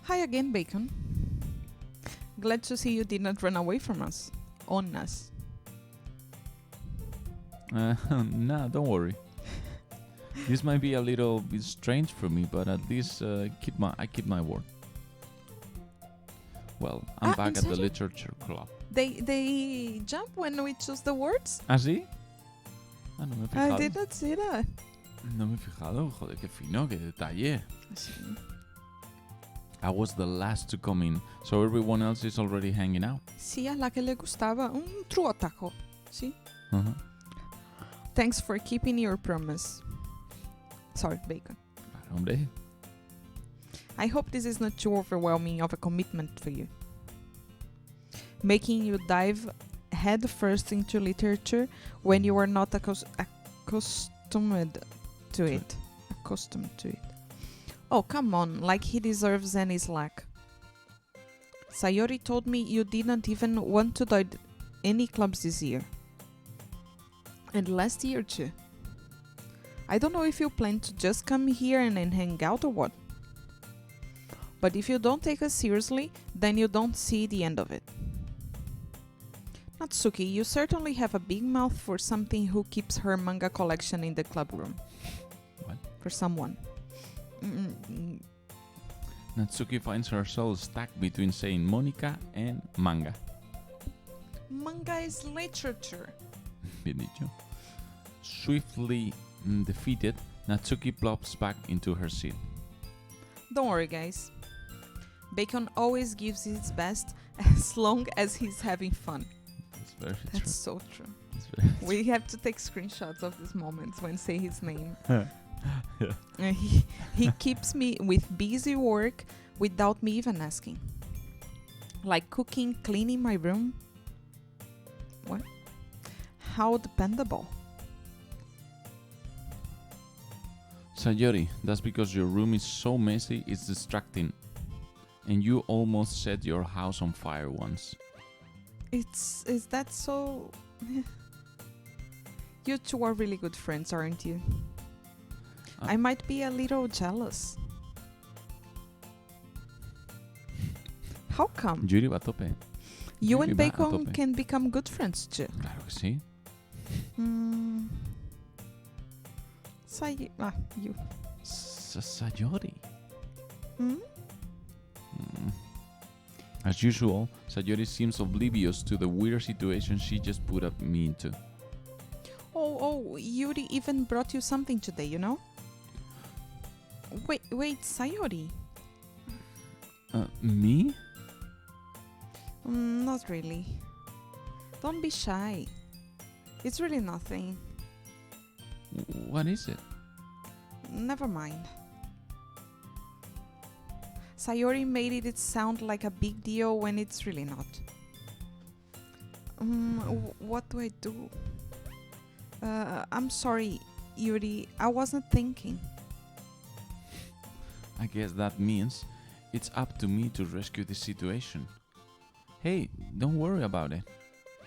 Hi again, Bacon. Glad to see you did not run away from us. On us. nah, don't worry. This might be a little bit strange for me, but at least I keep my word. Well, I'm back in at the serio? literature club. They jump when we choose the words? ¿Ah, sí? Ah, no me he fijado. I did not see that. No me he fijado. Joder, qué fino, qué detalle. Sí. I was the last to come in, so everyone else is already hanging out. Sí, a la que le gustaba. Un true otaku. Sí. Uh-huh. Thanks for keeping your promise. Sorry, Bacon. Claro, hombre. I hope this is not too overwhelming of a commitment for you. Making you dive head first into literature when you are not accustomed to it. Accustomed to it. Oh, come on, like he deserves any slack. Sayori told me you didn't even want to join any clubs this year. And last year too. I don't know if you plan to just come here and then hang out or what. But if you don't take us seriously, then you don't see the end of it. Natsuki, you certainly have a big mouth for something who keeps her manga collection in the club room. What? For someone. Mm-mm. Natsuki finds herself stuck between saying Monica and manga. Manga is literature. Bien dicho. Swiftly defeated, Natsuki plops back into her seat. Don't worry, guys. Bacon always gives his best as long as he's having fun. That's very That's so true. That's very We have to take screenshots of these moments when say his name. Yeah. He keeps me with busy work without me even asking. Like cooking, cleaning my room. What? How dependable. Sayori, that's because your room is so messy it's distracting. And you almost set your house on fire once. Is that so? You two are really good friends, aren't you? I might be a little jealous. How come? Yuri va a tope. You Yuri and va a Bacon tope. can become good friends too. Claro que sí. You. Sayori. Hmm? As usual, Sayori seems oblivious to the weird situation she just put me into. Oh, Yuri even brought you something today, you know? Wait, Sayori. Me? Not really. Don't be shy. It's really nothing. What is it? Never mind. Sayori made it sound like a big deal when it's really not. What do I do? I'm sorry, Yuri. I wasn't thinking. I guess that means it's up to me to rescue the situation. Hey, don't worry about it.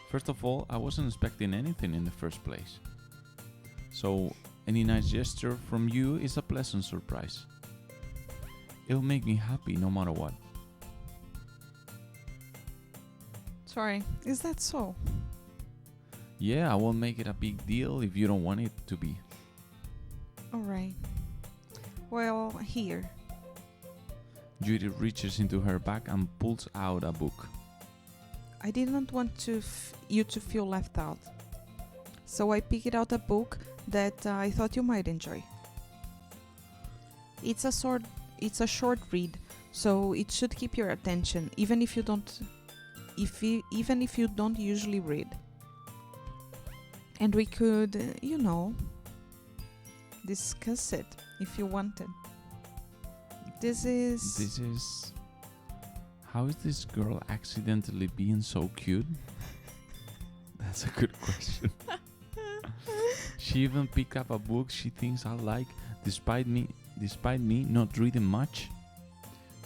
First of all, I wasn't expecting anything in the first place. So, any nice gesture from you is a pleasant surprise. It'll make me happy no matter what. Sorry, is that so? Yeah, I won't make it a big deal if you don't want it to be. Alright. Well, here. Yuri reaches into her bag and pulls out a book. I didn't want you to feel left out. So I picked out a book that I thought you might enjoy. It's a short read, so it should keep your attention, even if you don't usually read. And we could, discuss it if you wanted. This is... How is this girl accidentally being so cute? That's a good question. She even picked up a book she thinks I like, despite me not reading much.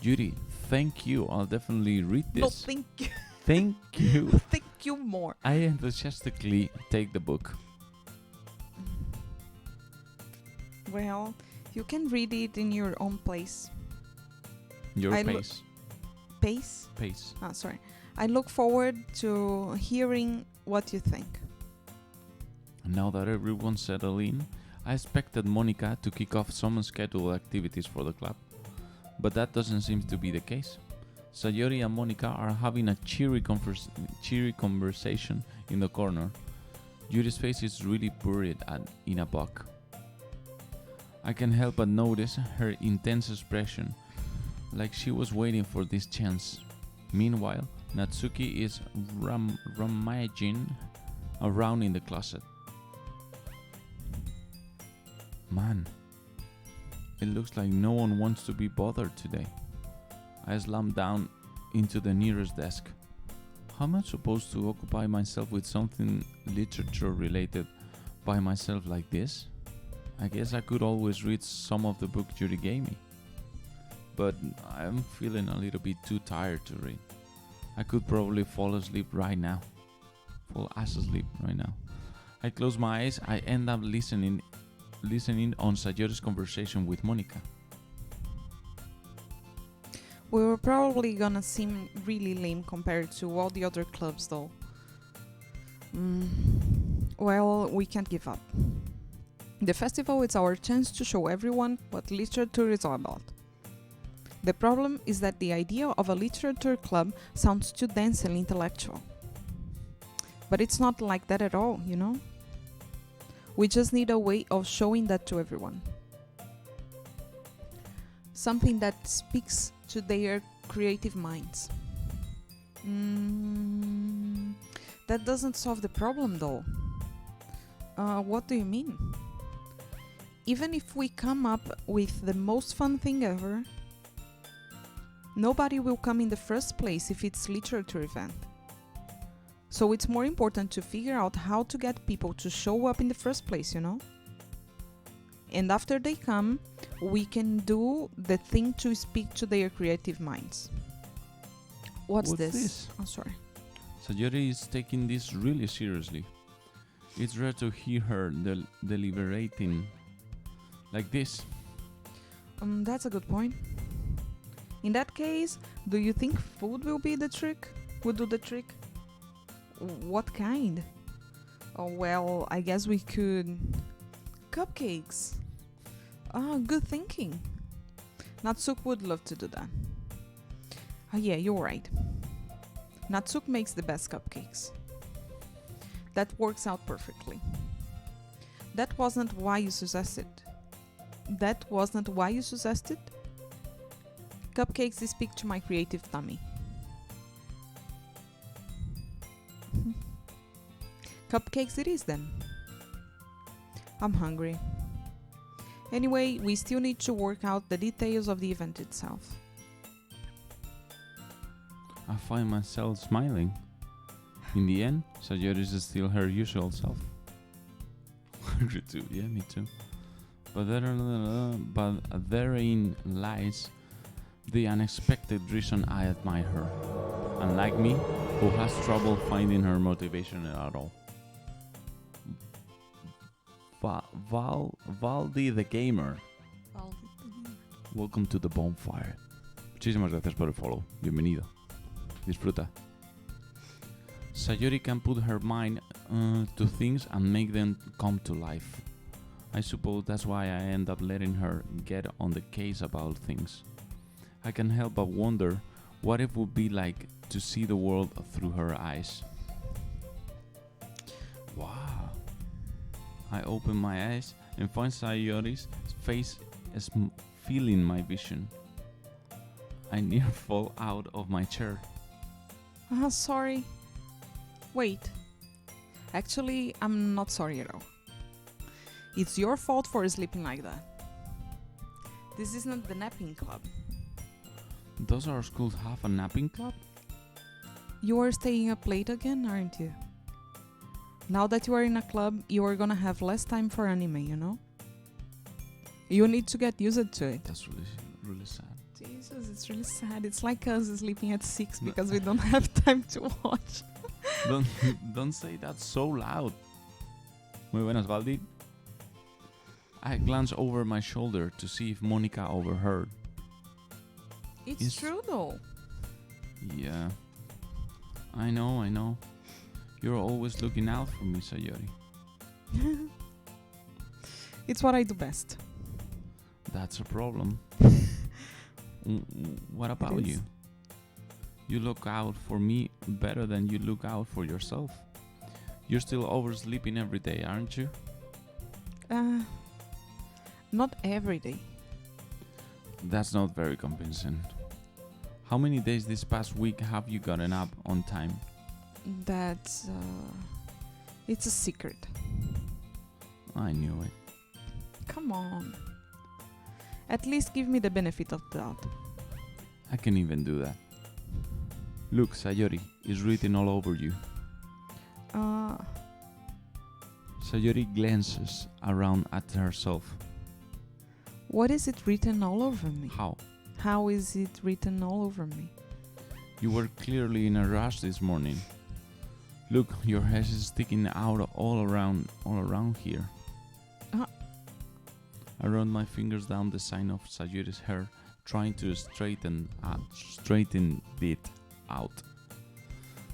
Yuri, thank you. I'll definitely read this. No, thank you. Thank you. Thank you more. I enthusiastically take the book. Well, you can read it in your own place. Your pace. Pace? Pace. Ah, sorry. I look forward to hearing what you think. Now that everyone's settled in, I expected Monica to kick off some scheduled activities for the club. But that doesn't seem to be the case. Sayori and Monica are having a cheery conversation in the corner. Yuri's face is really buried in a book. I can't help but notice her intense expression, like she was waiting for this chance. Meanwhile, Natsuki is rummaging around in the closet. Man, it looks like no one wants to be bothered today. I slam down into the nearest desk. How am I supposed to occupy myself with something literature related by myself like this? I guess I could always read some of the book Yuri gave me. But I'm feeling a little bit too tired to read. I could probably fall asleep right now. I close my eyes. I end up listening on Sayori's conversation with Monica. We were probably gonna seem really lame compared to all the other clubs though. Well, we can't give up. The festival is our chance to show everyone what literature is all about. The problem is that the idea of a literature club sounds too dense and intellectual. But it's not like that at all, you know? We just need a way of showing that to everyone. Something that speaks to their creative minds. That doesn't solve the problem though. What do you mean? Even if we come up with the most fun thing ever, nobody will come in the first place if it's a literature event. So it's more important to figure out how to get people to show up in the first place, you know? And after they come, we can do the thing to speak to their creative minds. What's this? Oh, sorry. Sayori is taking this really seriously. It's rare to hear her deliberating like this. That's a good point. In that case, do you think food will be the trick? Would do the trick? What kind? Oh, well, I guess we could... Cupcakes. Good thinking. Natsuk would love to do that. Yeah, you're right. Natsuk makes the best cupcakes. That works out perfectly. That wasn't why you suggested. Cupcakes speak to my creative tummy. Cupcakes it is then. I'm hungry. Anyway, we still need to work out the details of the event itself. I find myself smiling. In the end, Sayori is still her usual self. Hungry too, yeah, me too. But therein lies the unexpected reason I admire her. Unlike me, who has trouble finding her motivation at all. Valdi the Gamer. Welcome to the bonfire. Muchísimas gracias por el follow. Bienvenido. Disfruta. Sayori can put her mind to things and make them come to life. I suppose that's why I end up letting her get on the case about things. I can't help but wonder what it would be like to see the world through her eyes. Wow. I open my eyes and find Sayori's face is filling my vision. I near fall out of my chair. Sorry. Wait. Actually, I'm not sorry at all. It's your fault for sleeping like that. This is not the napping club. Does our school have a napping club? You are staying up late again, aren't you? Now that you are in a club, you are gonna have less time for anime, you know? You need to get used to it. That's really sad. Jesus, it's really sad. It's like us sleeping at 6 because we don't have time to watch. Don't say that so loud. Muy buenas, Valdi. I glance over my shoulder to see if Monica overheard. It's true though. Yeah. I know. You're always looking out for me, Sayori. It's what I do best. That's a problem. What about you? You look out for me better than you look out for yourself. You're still oversleeping every day, aren't you? Not every day. That's not very convincing. How many days this past week have you gotten up on time? That's it's a secret. I knew it. Come on. At least give me the benefit of the doubt. I can even do that. Look, Sayori is written all over you. Sayori glances around at herself. What is it written all over me? How? How is it written all over me? You were clearly in a rush this morning. Look, your hair is sticking out all around here. I run my fingers down the side of Sayori's hair, trying to straighten it out.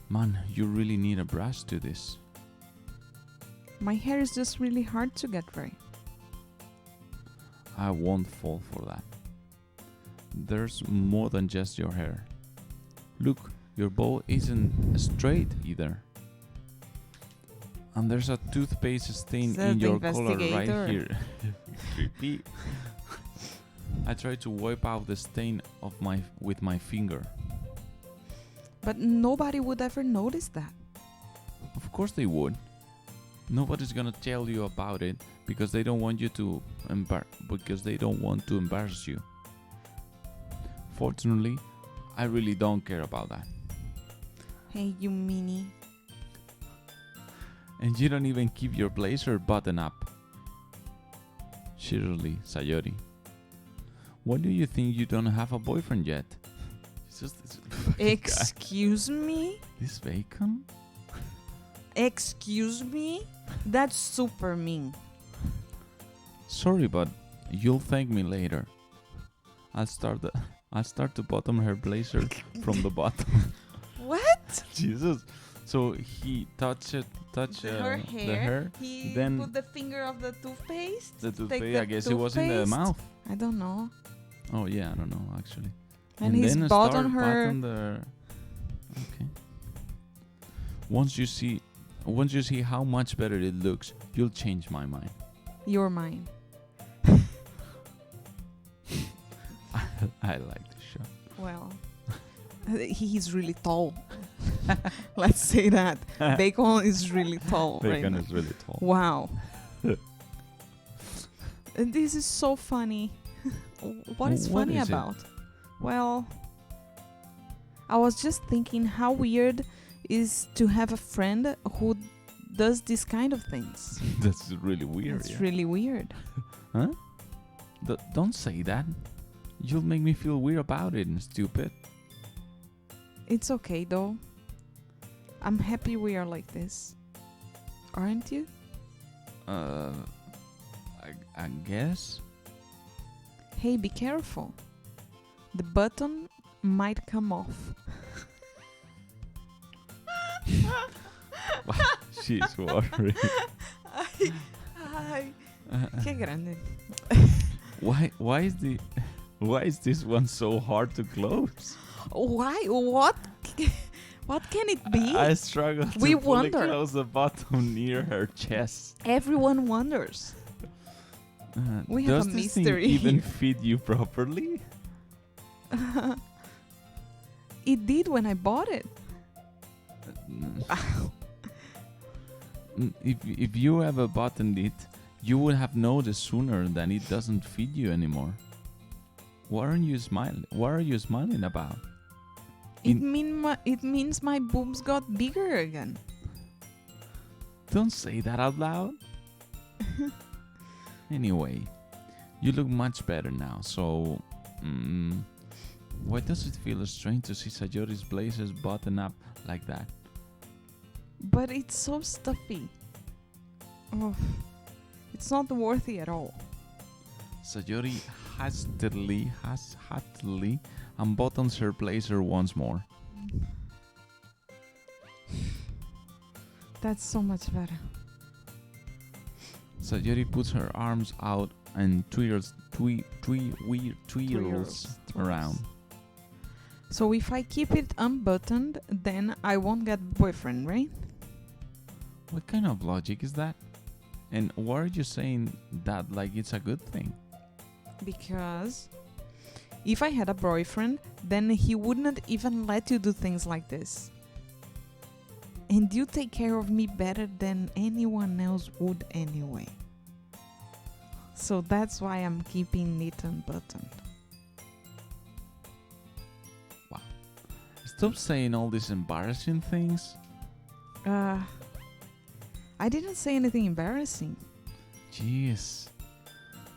Man, you really need a brush to this. My hair is just really hard to get right. I won't fall for that. There's more than just your hair. Look, your bow isn't straight either. And there's a toothpaste stain in your collar right here. Creepy. I try to wipe out the stain with my finger. But nobody would ever notice that. Of course they would. Nobody's gonna tell you about it because they don't want to embarrass you. Fortunately, I really don't care about that. Hey, you meanie. And you don't even keep your blazer buttoned up. Seriously, Sayori. Why do you think you don't have a boyfriend yet? It's just this Excuse me? This bacon? Excuse me? That's super mean. Sorry, but you'll thank me later. I'll start to bottom her blazer from the bottom. What? Jesus. So he touched her the hair. hair. He then put the finger of the toothpaste. The toothpaste, I guess it was in the mouth. I don't know. Oh yeah, I don't know actually. And he's then bought on her. Okay. Once you see how much better it looks, you'll change my mind. You're mine. I like the show. Well, he's really tall. Let's say that. Bacon is really tall. Bacon is really tall. Wow. And this is so funny. What is funny about? Well, I was just thinking how weird is to have a friend who does this kind of things. That's really weird. It's really weird. Huh? Don't say that. You'll make me feel weird about it, stupid. It's okay though. I'm happy we are like this. Aren't you? I guess. Hey, be careful. The button might come off. She's worried. Ay, qué grande. Why is the Why is this one so hard to close? Why? What? What can it be? I struggle to We fully wonder. close the bottom near her chest. Everyone wonders. We have Does a this mystery thing even here. fit you properly? It did when I bought it. If you ever buttoned it, you would have noticed sooner than it doesn't fit you anymore. Why are you smiling? What are you smiling about? It means my boobs got bigger again. Don't say that out loud. Anyway, you look much better now, so... why does it feel strange to see Sayori's blazers button up like that? But it's so stuffy. Oh, it's not worthy at all. Sayori hastily unbuttons her blazer once more. That's so much better. Sayori puts her arms out and twirls around. So if I keep it unbuttoned, then I won't get boyfriend, right? What kind of logic is that? And why are you saying that like it's a good thing? Because if I had a boyfriend, then he wouldn't even let you do things like this. And you take care of me better than anyone else would anyway. So that's why I'm keeping it unbuttoned. Wow. Stop saying all these embarrassing things. I didn't say anything embarrassing. Jeez.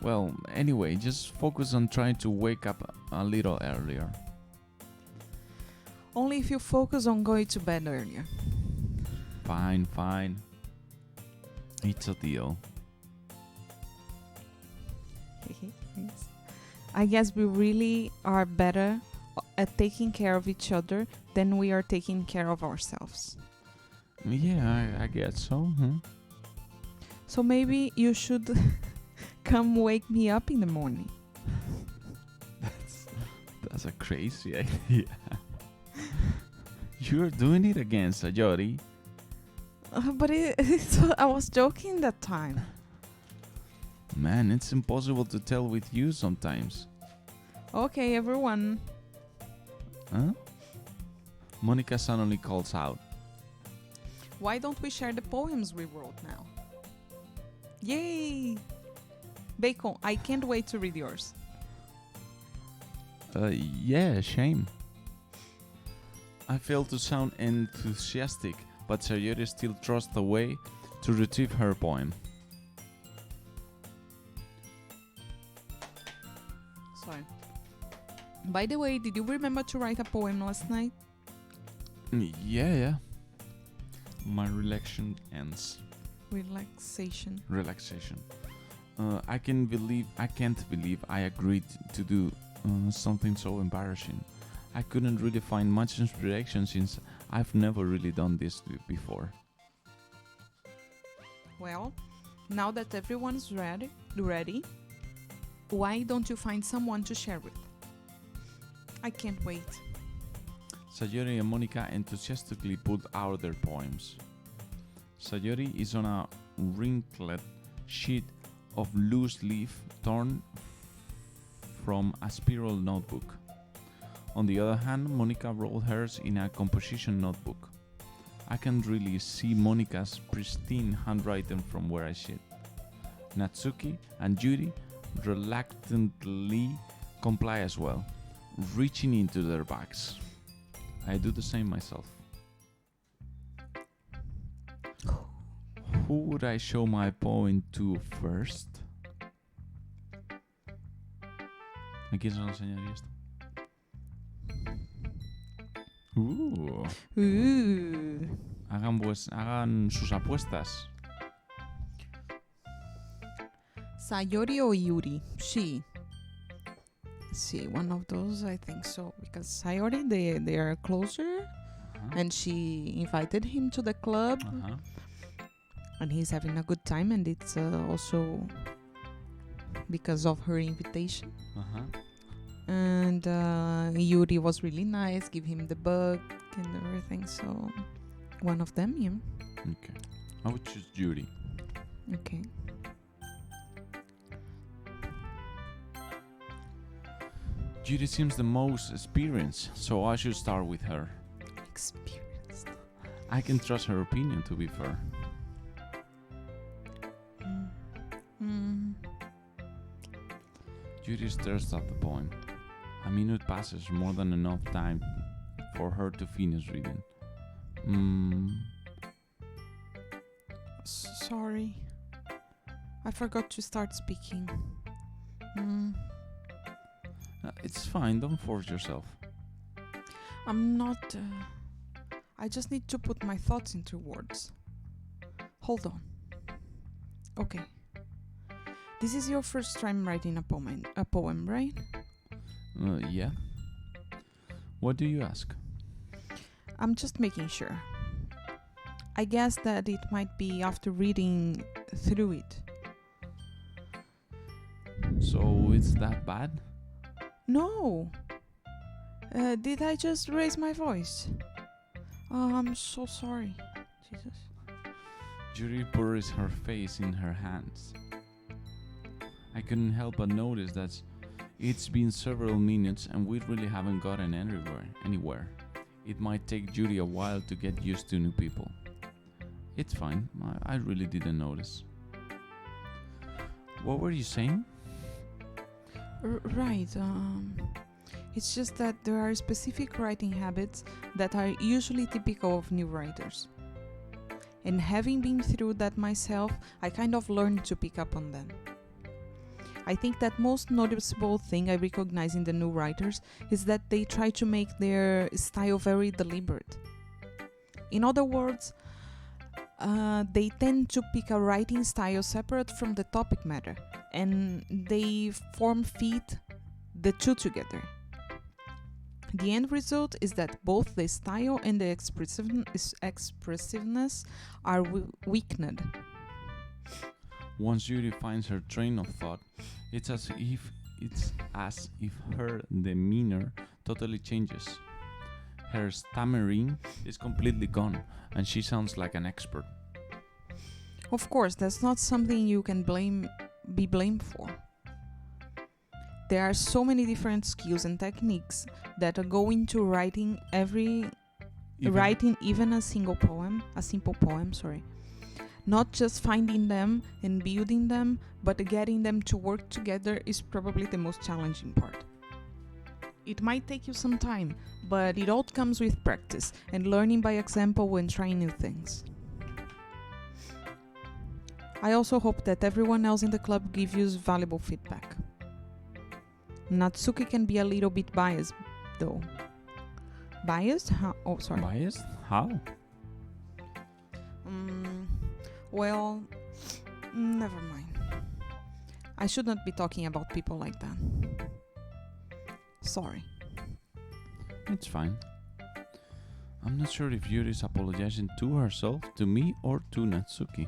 Well, anyway, just focus on trying to wake up a little earlier. Only if you focus on going to bed earlier. Fine. It's a deal. I guess we really are better at taking care of each other than we are taking care of ourselves. Yeah, I guess so. So maybe you should come wake me up in the morning. That's a crazy idea. You're doing it again, Sayori. But I was joking that time. Man, it's impossible to tell with you sometimes. Okay, everyone. Huh? Monica suddenly calls out. Why don't we share the poems we wrote now? Yay! Bacon, I can't wait to read yours. Yeah, shame. I fail to sound enthusiastic, but Sayori still trusts the way to retrieve her poem. Sorry. By the way, did you remember to write a poem last night? Yeah. My relaxation ends. Relaxation. I can't believe I agreed to do something so embarrassing. I couldn't really find much inspiration since I've never really done this before. Well, now that everyone's ready, why don't you find someone to share with? I can't wait. Sayori and Monica enthusiastically put out their poems. Sayori is on a wrinkled sheet of loose leaf torn from a spiral notebook. On the other hand, Monica wrote hers in a composition notebook. I can really see Monica's pristine handwriting from where I sit. Natsuki and Yuri reluctantly comply as well, reaching into their bags. I do the same myself. Who would I show my poem to first? ¿A quién se lo enseñaría esto? Hagan sus apuestas. Sayori or Yuri? She, one of those, I think so. Because Sayori, they are closer, and she invited him to the club, and he's having a good time, and it's also because of her invitation. And Yuri was really nice, give him the book and everything. So one of them, yeah. Okay. I would choose Judy. Okay. Judy seems the most experienced, so I should start with her. Experienced. I can trust her opinion, to be fair. Judy stares at the poem. A minute passes, more than enough time for her to finish reading. Sorry. I forgot to start speaking. It's fine, don't force yourself. I'm not... I just need to put my thoughts into words. Hold on. Okay. This is your first time writing a poem, right? Yeah. What do you ask? I'm just making sure. I guess that it might be after reading through it. So it's that bad? No! Did I just raise my voice? Oh, I'm so sorry. Jesus. Judy buries her face in her hands. I couldn't help but notice that it's been several minutes and we really haven't gotten anywhere. It might take Judy a while to get used to new people. It's fine, I really didn't notice. What were you saying? Right, it's just that there are specific writing habits that are usually typical of new writers. And having been through that myself, I kind of learned to pick up on them. I think that most noticeable thing I recognize in the new writers is that they try to make their style very deliberate. In other words, they tend to pick a writing style separate from the topic matter, and they feed the two together. The end result is that both the style and the expressiveness are weakened. Once Judy finds her train of thought, it's as if her demeanor totally changes. Her stammering is completely gone, and she sounds like an expert. Of course, that's not something you can be blamed for. There are so many different skills and techniques that go into writing even a simple poem, Not just finding them and building them, but getting them to work together is probably the most challenging part. It might take you some time, but it all comes with practice and learning by example when trying new things. I also hope that everyone else in the club gives you valuable feedback. Natsuki can be a little bit biased, though. Biased? How? Oh, sorry. Biased? How? Well, never mind. I should not be talking about people like that. Sorry. It's fine. I'm not sure if Yuri is apologizing to herself, to me, or to Natsuki.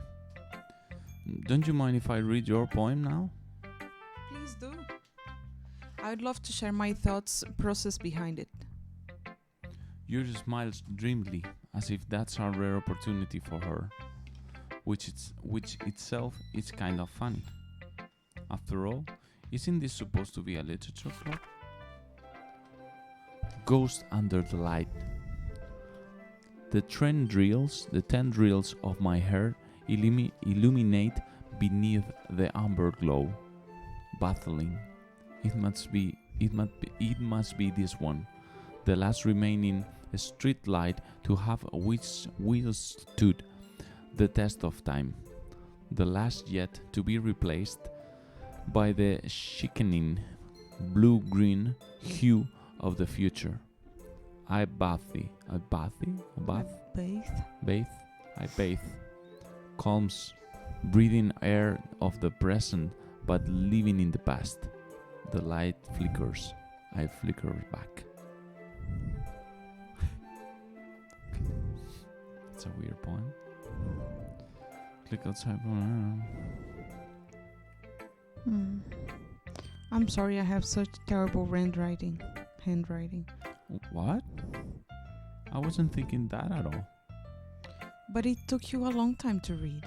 Don't you mind if I read your poem now? Please do. I would love to share my thoughts process behind it. Yuri smiles dreamily, as if that's a rare opportunity for her, which itself is kind of funny. After all, isn't this supposed to be a literature club? Ghost under the light. The 10 drills of my hair illuminate beneath the amber glow. Baffling. It must be this one, the last remaining street light to have withstood the test of time, the last yet to be replaced by the sickening blue-green hue of the future. I bathe. Calms, breathing air of the present, but living in the past. The light flickers. I flicker back. It's a weird poem. Click outside. I'm sorry I have such terrible handwriting. What? I wasn't thinking that at all. But it took you a long time to read.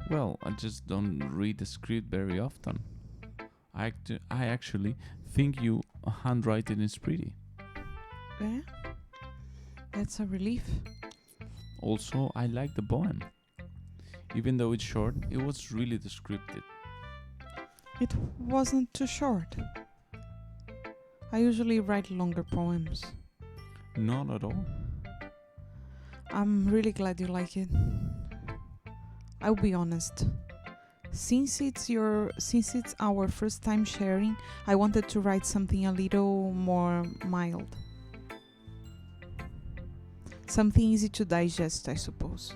Well, I just don't read the script very often. I actually think your handwriting is pretty. Yeah? That's a relief. Also, I like the poem. Even though it's short, it was really descriptive. It wasn't too short. I usually write longer poems. Not at all. I'm really glad you like it. I'll be honest. Since it's our first time sharing, I wanted to write something a little more mild. Something easy to digest, I suppose.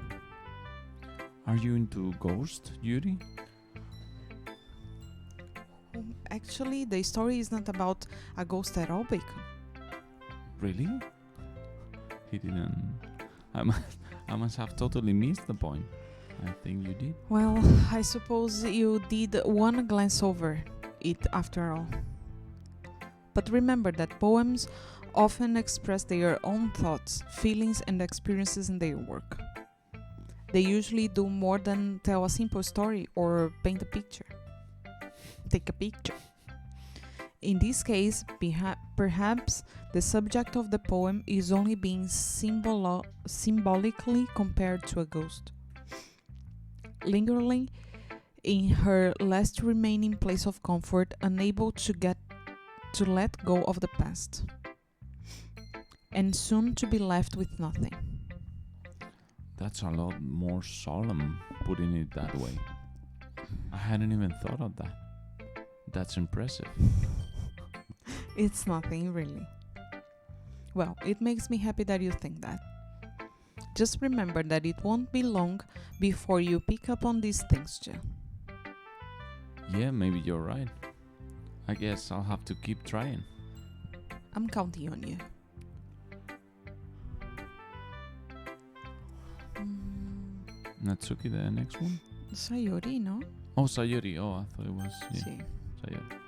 Are you into ghost, Yuri? Actually, the story is not about a ghost at all, Bacon. Really? He didn't. I must have totally missed the point. I think you did. Well, I suppose you did one glance over it after all. But remember that poems often express their own thoughts, feelings, and experiences in their work. They usually do more than tell a simple story or paint a picture. Take a picture. In this case, perhaps the subject of the poem is only being symbolically compared to a ghost, lingering in her last remaining place of comfort, unable to let go of the past, and soon to be left with nothing. That's a lot more solemn, putting it that way. I hadn't even thought of that. That's impressive. It's nothing, really. Well, it makes me happy that you think that. Just remember that it won't be long before you pick up on these things, Jill. Yeah, maybe you're right. I guess I'll have to keep trying. I'm counting on you. Natsuki, the next one? Sayori, no? Oh, Sayori. Oh, I thought it was... Yeah, Sí. Sayori.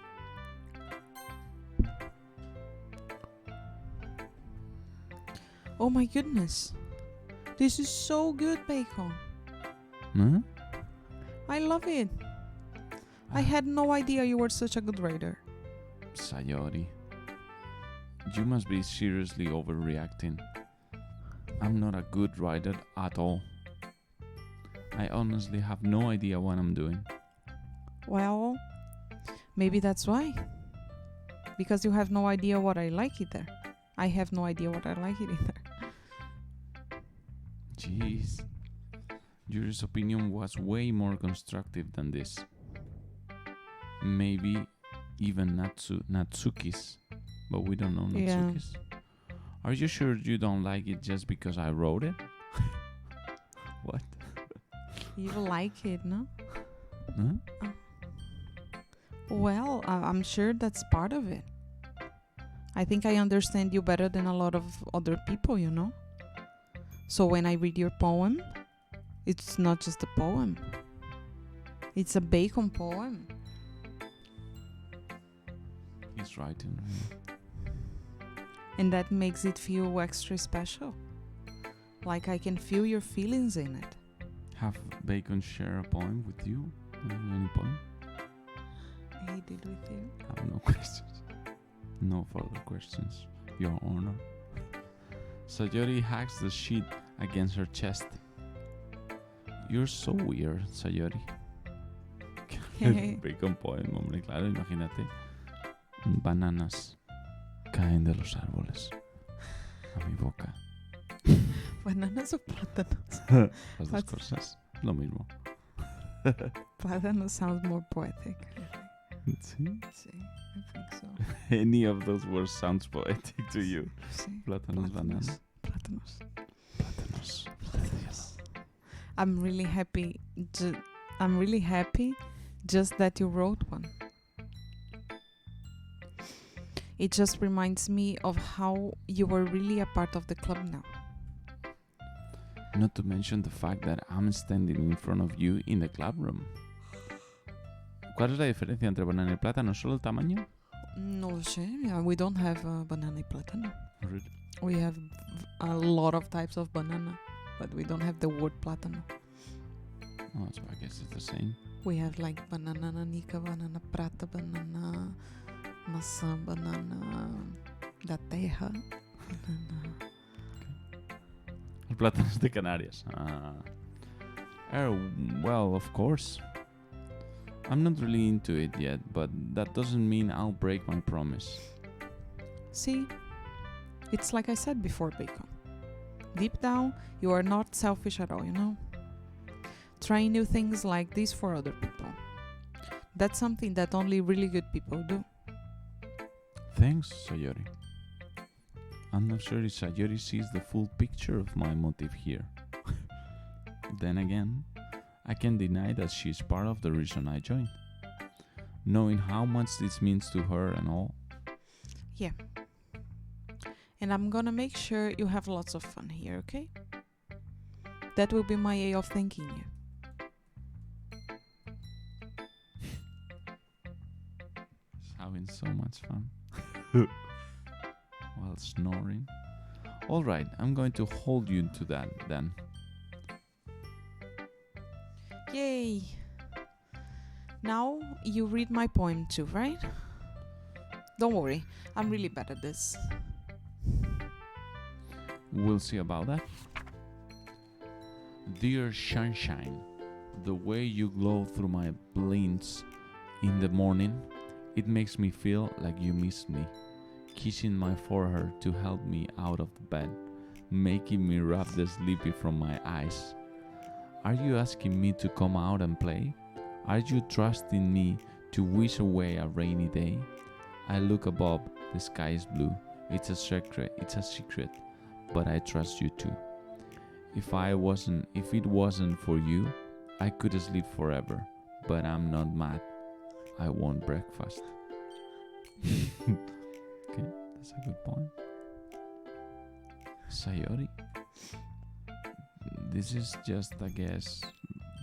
Oh my goodness. This is so good, Bacon. Huh? I love it. I had no idea you were such a good writer. Sayori. You must be seriously overreacting. I'm not a good writer at all. I honestly have no idea what I'm doing. Well, maybe that's why. Because you have no idea what I like either. I have no idea what I like it either. Jeez. Yuri's opinion was way more constructive than this. Maybe even Natsuki's, but we don't know Natsuki's. Yeah. Are you sure you don't like it just because I wrote it? What? You like it, no? Huh? Well, I'm sure that's part of it. I think I understand you better than a lot of other people, you know? So when I read your poem, it's not just a poem. It's a Bacon poem. He's writing. And that makes it feel extra special. Like I can feel your feelings in it. Have Bacon share a poem with you? Any poem? He did with you? I have no questions. No further questions, Your Honor. Sayori hacks the sheet against her chest. You're so weird, Sayori. Bacon poem, hombre, claro, imagínate. Bananas caen de los árboles a mi boca. ¿Bananas o plátanos? Las dos cosas, lo mismo. Plátanos sounds more poetic. Sí? Sí, I think so. Any of those words sounds poetic to you. Sí. Plátanos, bananas. Plátanos. Plátanos. Plátanos. I'm really happy. Just that you wrote one. It just reminds me of how you were really a part of the club now. Not to mention the fact that I'm standing in front of you in the club room. ¿Cuál es la diferencia entre banana y plátano? ¿Solo el tamaño? No lo sé. Yeah, we don't have banana y plátano. Really? We have a lot of types of banana, but we don't have the word plátano. Oh, so I guess it's the same. We have like banana nanica, banana prata, banana maçã, banana da terra. Banana. El plátano es de Canarias. Well, of course. I'm not really into it yet, but that doesn't mean I'll break my promise. See, it's like I said before, Bacon. Deep down, you are not selfish at all, you know? Trying new things like this for other people. That's something that only really good people do. Thanks, Sayori. I'm not sure if Sayori sees the full picture of my motive here. Then again, I can't deny that she's part of the reason I joined. Knowing how much this means to her and all. Yeah. And I'm gonna make sure you have lots of fun here, okay? That will be my way of thanking you. She's having so much fun. While snoring. Alright, I'm going to hold you to that then. Yay! Now you read my poem too, right? Don't worry, I'm really bad at this. We'll see about that. Dear sunshine, the way you glow through my blinds in the morning, it makes me feel like you miss me. Kissing my forehead to help me out of the bed, making me rub the sleepy from my eyes. Are you asking me to come out and play? Are you trusting me to wish away a rainy day? I look above, the sky is blue. It's a secret, but I trust you too. If it wasn't for you, I could sleep forever, but I'm not mad. I want breakfast. Okay, that's a good point. Sayori, this is just a guess,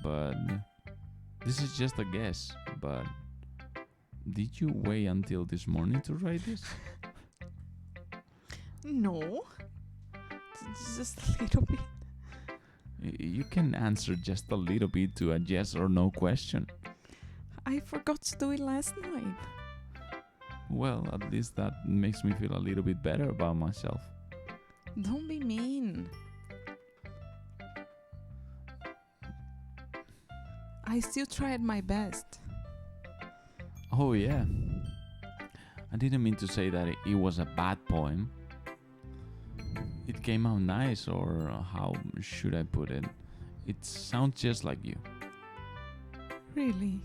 but did you wait until this morning to write this? No. It's just a little bit. You can answer just a little bit to a yes or no question. I forgot to do it last night. Well, at least that makes me feel a little bit better about myself. Don't be mean. I still tried my best. Oh yeah. I didn't mean to say that it was a bad poem. It came out nice, or how should I put it? It sounds just like you. Really?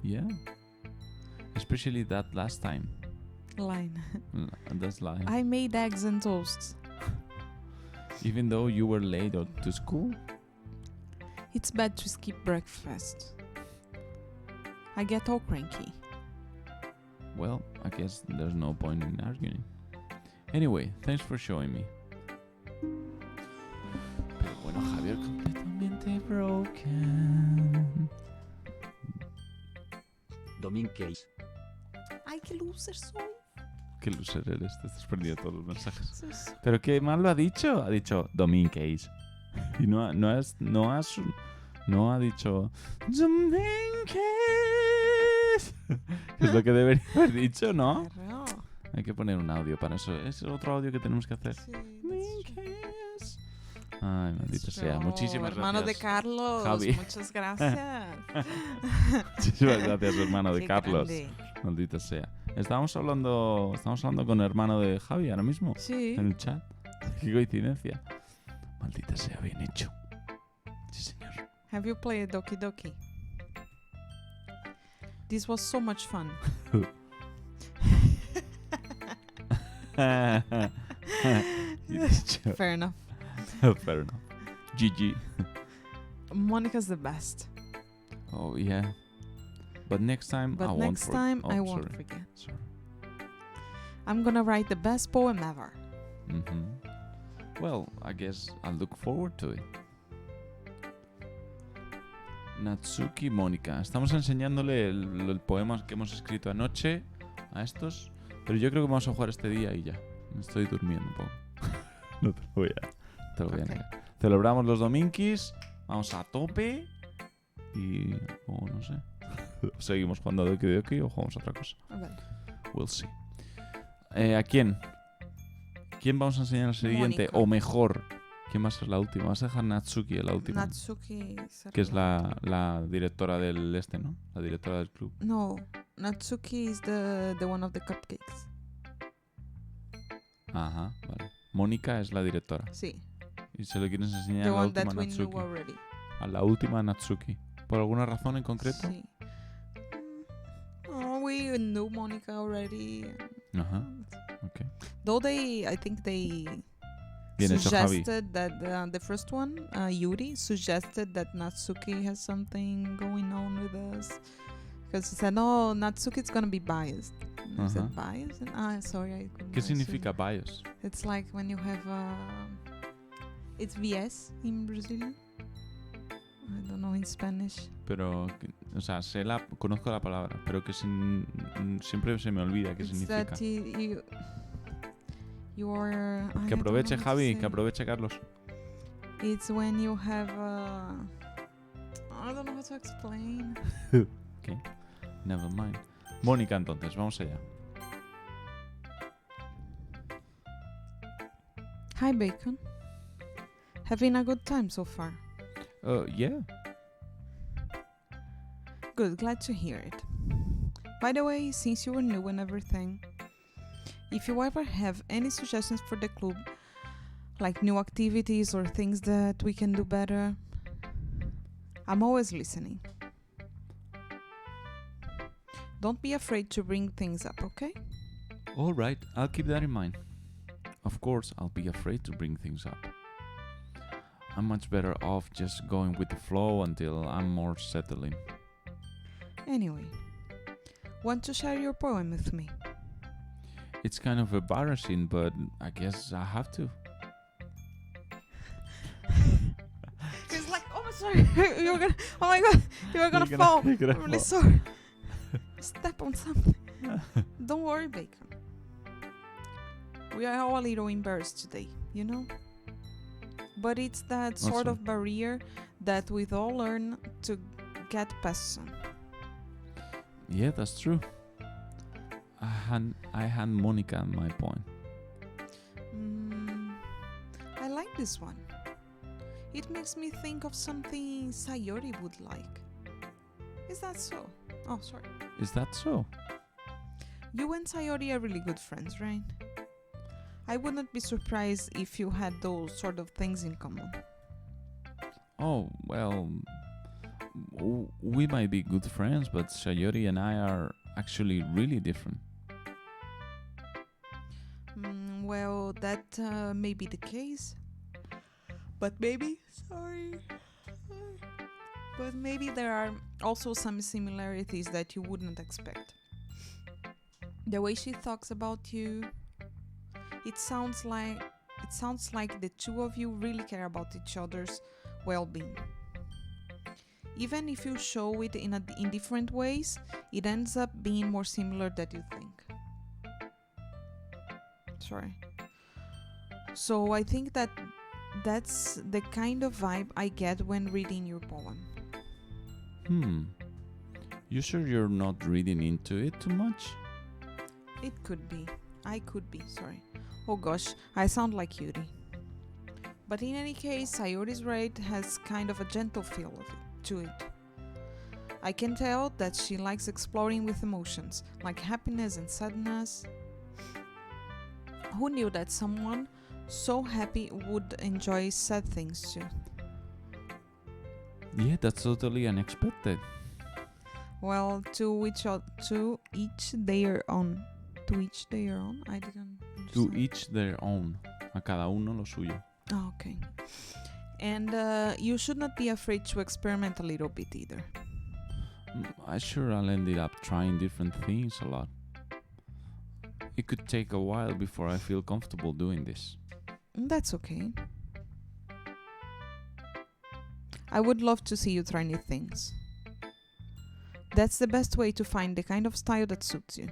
Yeah. Especially that last time. Line. That's line. I made eggs and toast. Even though you were late to school? It's bad to skip breakfast. I get all cranky. Well, I guess there's no point in arguing. Anyway, thanks for showing me. Pero bueno, Javier, completamente broken. Domin Case. Ay, qué loser soy. Qué loser eres, te estás perdiendo todos los mensajes. Pero qué mal lo ha dicho. Ha dicho Domin Case. Y no ha dicho Domin Case. Es lo que debería haber dicho, ¿no? Claro. Hay que poner un audio para eso. Es otro audio que tenemos que hacer. Sí, Domin Case. Ay, maldito sea. No, Muchísimas hermano gracias. de Carlos, Javi. muchas gracias. Muchísimas gracias, hermano de Qué Carlos. grande. Maldito sea. Estamos hablando con el hermano de Javi ahora mismo. Sí. En el chat. Qué coincidencia. Maldita sea, bien hecho. Sí, señor. Have you played Doki Doki? This was so much fun. Fair enough. Fair enough. GG. Monica's the best. Oh, yeah. But next time I won't forget. I won't forget. Sorry. I'm gonna write the best poem ever. Well, I guess I'll look forward to it. Natsuki Mónica. Estamos enseñándole el poema que hemos escrito anoche a estos, pero yo creo que vamos a jugar este día y ya. Me estoy durmiendo un poco. No te lo voy a negar. Celebramos los dominquis, vamos a tope y... no sé. Seguimos jugando a Doki o jugamos a otra cosa. Vale. We'll see. ¿A quién? ¿Quién vamos a enseñar al siguiente? Mónica. O mejor, ¿quién va a ser la última? Vas a dejar Natsuki en la última. Natsuki. Que es la directora del ¿no? La directora del club. No, Natsuki is the one of the cupcakes. Ajá, vale. Mónica es la directora. Sí. Y se lo quieres enseñar The a la one última that we Natsuki. knew already. A la última Natsuki. ¿Por alguna razón en concreto? Sí. Oh, we knew Monica already. Ajá, ok. Though I think they Bien hecho, Javi. suggested that the first one, Yuri, suggested that Natsuki has something going on with us. Because he said, "Oh, Natsuki's gonna be biased." And I said, "Biased?" And, sorry, I couldn't ¿Qué answer. significa bias? It's like when you have it's VS in Brazilian. I don't know in Spanish. Pero, o sea, conozco la palabra, pero que siempre se me olvida qué It's significa. that you are. Que aproveche Javi, que aproveche Carlos. It's when you have. I don't know how to explain. Okay, never mind. Mónica, entonces, vamos allá. Hi, Bacon. Having a good time so far? Yeah. Good, glad to hear it. By the way, since you were new and everything, if you ever have any suggestions for the club, like new activities or things that we can do better, I'm always listening. Don't be afraid to bring things up, okay? All right, I'll keep that in mind. Of course, I'll be afraid to bring things up. I'm much better off just going with the flow until I'm more settling. Anyway, want to share your poem with me? It's kind of embarrassing, but I guess I have to. He's like, oh, sorry, you're gonna, oh my god, you're gonna fall. I'm really sorry. Step on something. Don't worry, Bacon. We are all a little embarrassed today, you know? But it's that sort of barrier that we've all learned to get past soon. Yeah, that's true. I had Monica on my point. I like this one. It makes me think of something Sayori would like. Is that so? Oh, sorry. Is that so? You and Sayori are really good friends, right? I wouldn't be surprised if you had those sort of things in common. Oh, well, we might be good friends, but Sayori and I are actually really different. Well, that may be the case. But maybe, but maybe there are also some similarities that you wouldn't expect. The way she talks about you, it sounds like the two of you really care about each other's well-being. Even if you show it in different ways, it ends up being more similar than you think. Sorry. So I think that's the kind of vibe I get when reading your poem. You sure you're not reading into it too much? It could be. I could be, sorry. Oh gosh, I sound like Yuri. But in any case, Sayori's right has kind of a gentle feel to it. I can tell that she likes exploring with emotions, like happiness and sadness. Who knew that someone so happy would enjoy sad things too? Yeah, that's totally unexpected. Well, to each their own. To each their own? I didn't understand. To each their own. A cada uno lo suyo. Oh, okay. And you should not be afraid to experiment a little bit either. I sure I'll end up trying different things a lot. It could take a while before I feel comfortable doing this. That's okay. I would love to see you try new things. That's the best way to find the kind of style that suits you.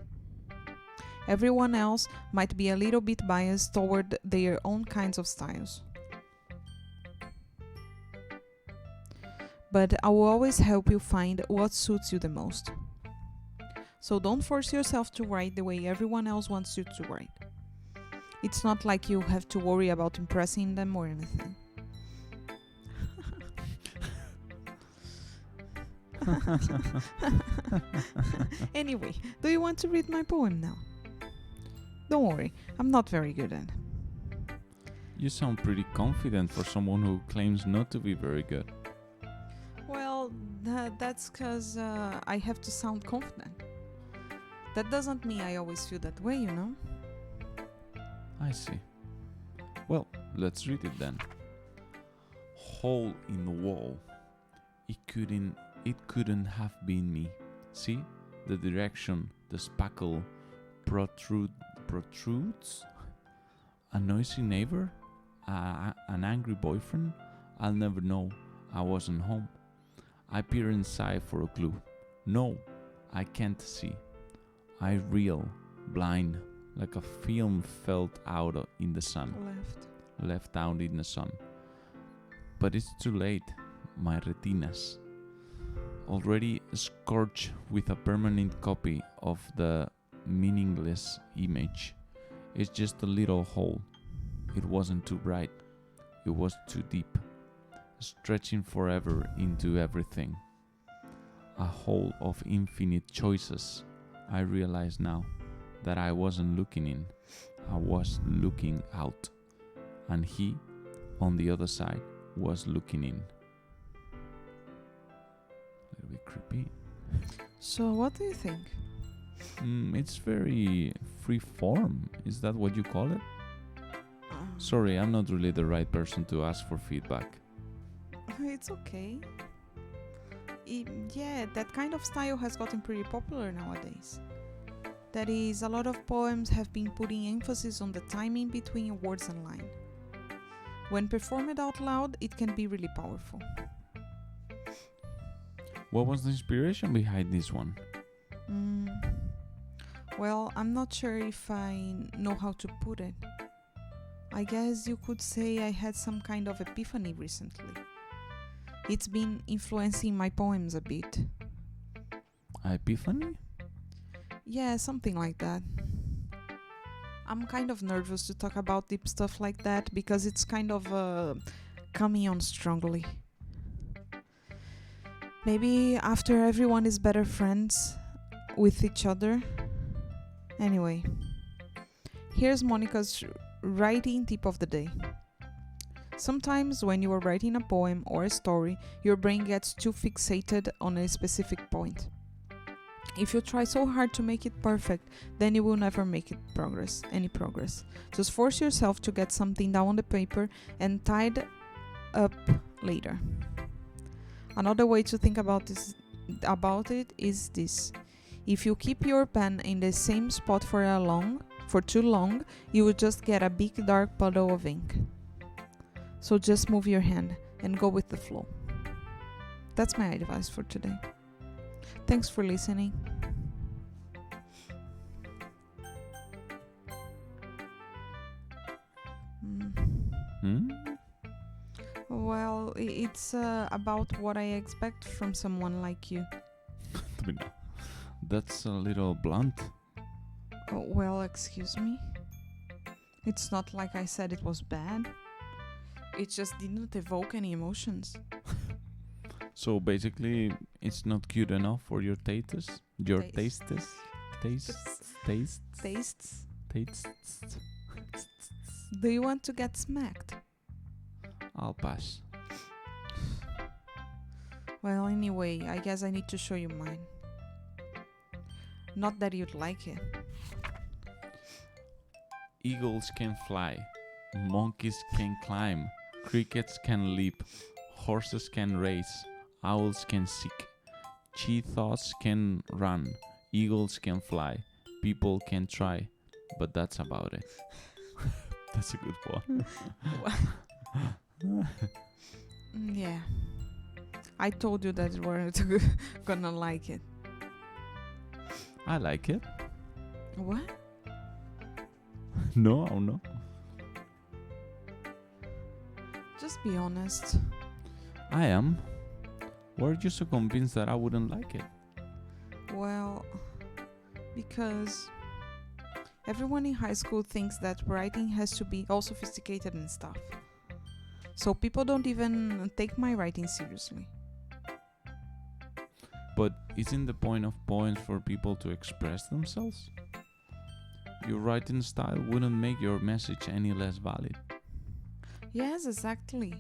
Everyone else might be a little bit biased toward their own kinds of styles. But I will always help you find what suits you the most. So don't force yourself to write the way everyone else wants you to write. It's not like you have to worry about impressing them or anything. Anyway, do you want to read my poem now? Don't worry, I'm not very good at it. You sound pretty confident for someone who claims not to be very good. Well, that's because I have to sound confident. That doesn't mean I always feel that way, you know? I see. Well, let's read it then. Hole in the wall. It couldn't have been me. See? The direction, the spackle protrudes? A noisy neighbor? An angry boyfriend? I'll never know. I wasn't home. I peer inside for a clue. No, I can't see. I reel, blind, like a film felt out in the sun. Left out in the sun. But it's too late. My retinas. Already scorched with a permanent copy of the meaningless image. It's just a little hole. It wasn't too bright. It was too deep. Stretching forever into everything. A hole of infinite choices. I realize now that I wasn't looking in. I was looking out. And he, on the other side, was looking in. A little bit creepy. So what do you think? It's very free form. Is that what you call it? Sorry, I'm not really the right person to ask for feedback. It's okay. Yeah, that kind of style has gotten pretty popular nowadays. That is, a lot of poems have been putting emphasis on the timing between words and line. When performed out loud, it can be really powerful. What was the inspiration behind this one? Well, I'm not sure if I know how to put it. I guess you could say I had some kind of epiphany recently. It's been influencing my poems a bit. Epiphany? Yeah, something like that. I'm kind of nervous to talk about deep stuff like that because it's kind of coming on strongly. Maybe after everyone is better friends with each other. Anyway, here's Monica's writing tip of the day. Sometimes when you are writing a poem or a story, your brain gets too fixated on a specific point. If you try so hard to make it perfect, then you will never make any progress. Just force yourself to get something down on the paper and tied up later. Another way to think about it is this. If you keep your pen in the same spot for too long, you will just get a big dark puddle of ink. So just move your hand and go with the flow. That's my advice for today. Thanks for listening. Well, it's about what I expect from someone like you. That's a little blunt. Oh, well, excuse me. It's not like I said it was bad. It just didn't evoke any emotions. So basically, it's not cute enough for your tastes? Your tastes? Tastes? Do you want to get smacked? I'll pass. Well, anyway, I guess I need to show you mine. Not that you'd like it. Eagles can fly. Monkeys can climb. Crickets can leap. Horses can race. Owls can seek. Cheetahs can run. Eagles can fly. People can try. But that's about it. That's a good one. Yeah. I told you that you weren't gonna like it. I like it. What? No, no. Just be honest. I am. Were you so convinced that I wouldn't like it? Well, because everyone in high school thinks that writing has to be all sophisticated and stuff. So people don't even take my writing seriously. But isn't the point of poems for people to express themselves? Your writing style wouldn't make your message any less valid. Yes, exactly.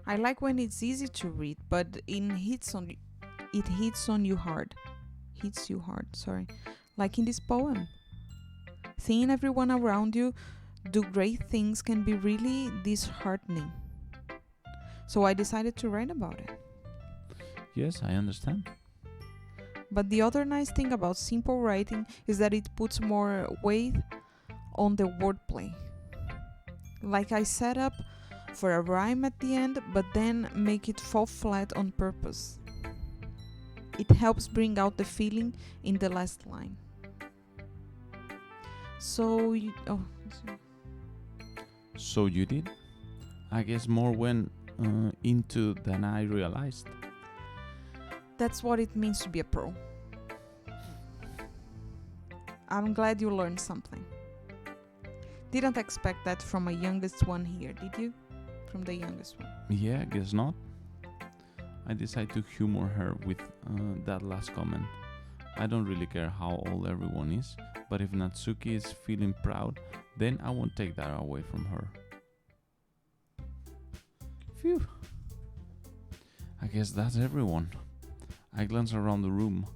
I like when it's easy to read, but it hits on you hard. Hits you hard, sorry. Like in this poem. Seeing everyone around you do great things can be really disheartening. So I decided to write about it. Yes, I understand. But the other nice thing about simple writing is that it puts more weight on the wordplay. Like I set up for a rhyme at the end, but then make it fall flat on purpose. It helps bring out the feeling in the last line. So you did? I guess more went into than I realized. That's what it means to be a pro. I'm glad you learned something. Didn't expect that from a youngest one here, did you? From the youngest one. Yeah, I guess not. I decided to humor her with that last comment. I don't really care how old everyone is, but if Natsuki is feeling proud, then I won't take that away from her. Phew. I guess that's everyone. I glanced around the room.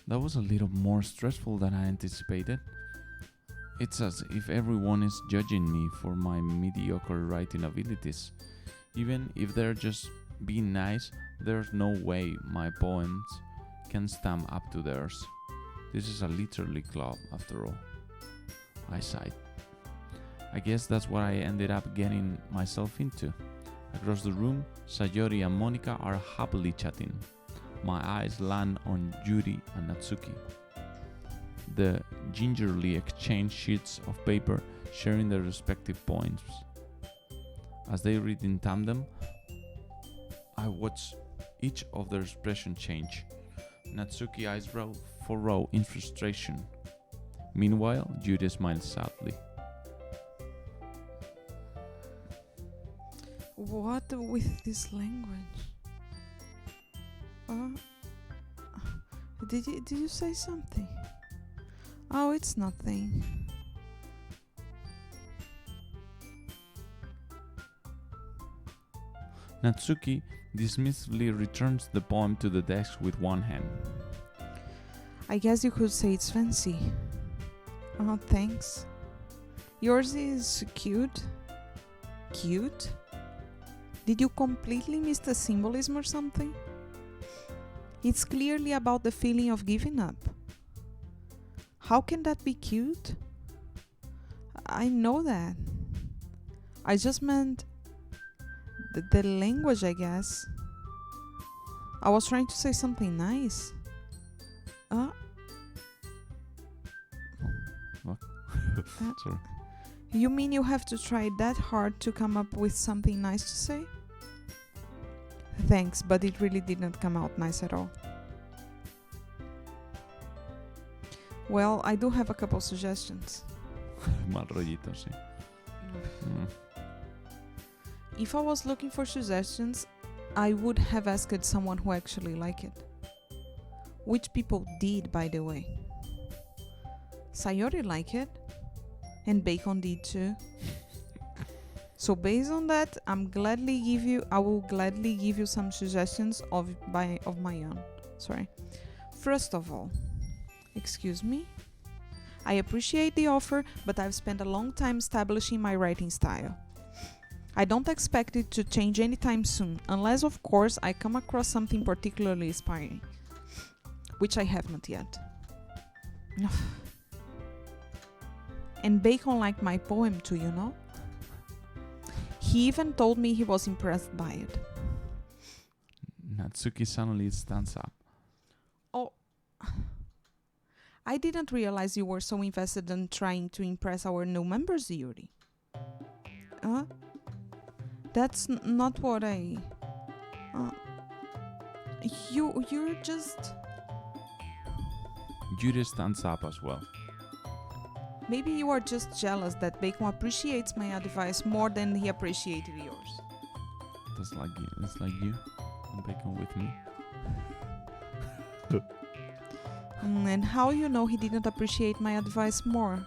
That was a little more stressful than I anticipated. It's as if everyone is judging me for my mediocre writing abilities. Even if they're just being nice, there's no way my poems can stand up to theirs. This is a literary club after all. I sighed. I guess that's what I ended up getting myself into. Across the room, Sayori and Monica are happily chatting. My eyes land on Yuri and Natsuki. The gingerly exchange sheets of paper, sharing their respective poems. As they read in tandem, I watch each of their expression change. Natsuki eyebrow furrow in frustration. Meanwhile, Yuri smiles sadly. What with this language? Did you say something? Oh, it's nothing. Natsuki dismissively returns the poem to the desk with one hand. I guess you could say it's fancy. Oh, thanks. Yours is cute. Cute? Did you completely miss the symbolism or something? It's clearly about the feeling of giving up. How can that be cute? I know that. I just meant the language, I guess. I was trying to say something nice. What? Sorry. You mean you have to try that hard to come up with something nice to say? Thanks, but it really did not come out nice at all. Well, I do have a couple suggestions. Mal rollito, sí. If I was looking for suggestions, I would have asked someone who actually liked it. Which people did, by the way. Sayori liked it, and Bacon did too. So based on that, I will gladly give you some suggestions of my own. Sorry. First of all, excuse me. I appreciate the offer, but I've spent a long time establishing my writing style. I don't expect it to change anytime soon, unless of course I come across something particularly inspiring, which I have not yet. And Bacon liked my poem too, you know? He even told me he was impressed by it. Natsuki suddenly stands up. Oh, I didn't realize you were so invested in trying to impress our new members, Yuri. Huh? That's not what I... You're just... Yuri stands up as well. Maybe you are just jealous that Bacon appreciates my advice more than he appreciated yours. It's like you and Bacon with me. And how you know he didn't appreciate my advice more?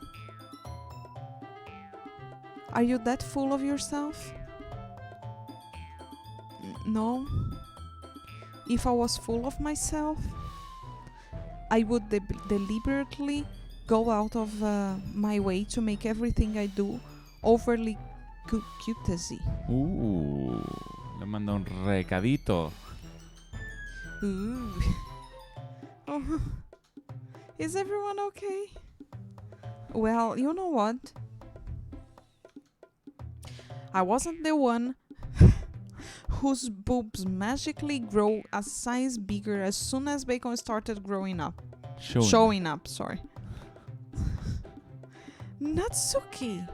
Are you that full of yourself? No. If I was full of myself, I would deliberately go out of my way to make everything I do overly cutesy. Le manda un recadito. Ooh. Oh. Is everyone okay? Well, you know what? I wasn't the one whose boobs magically grow a size bigger as soon as Bacon started growing up. Showing up, sorry. Natsuki!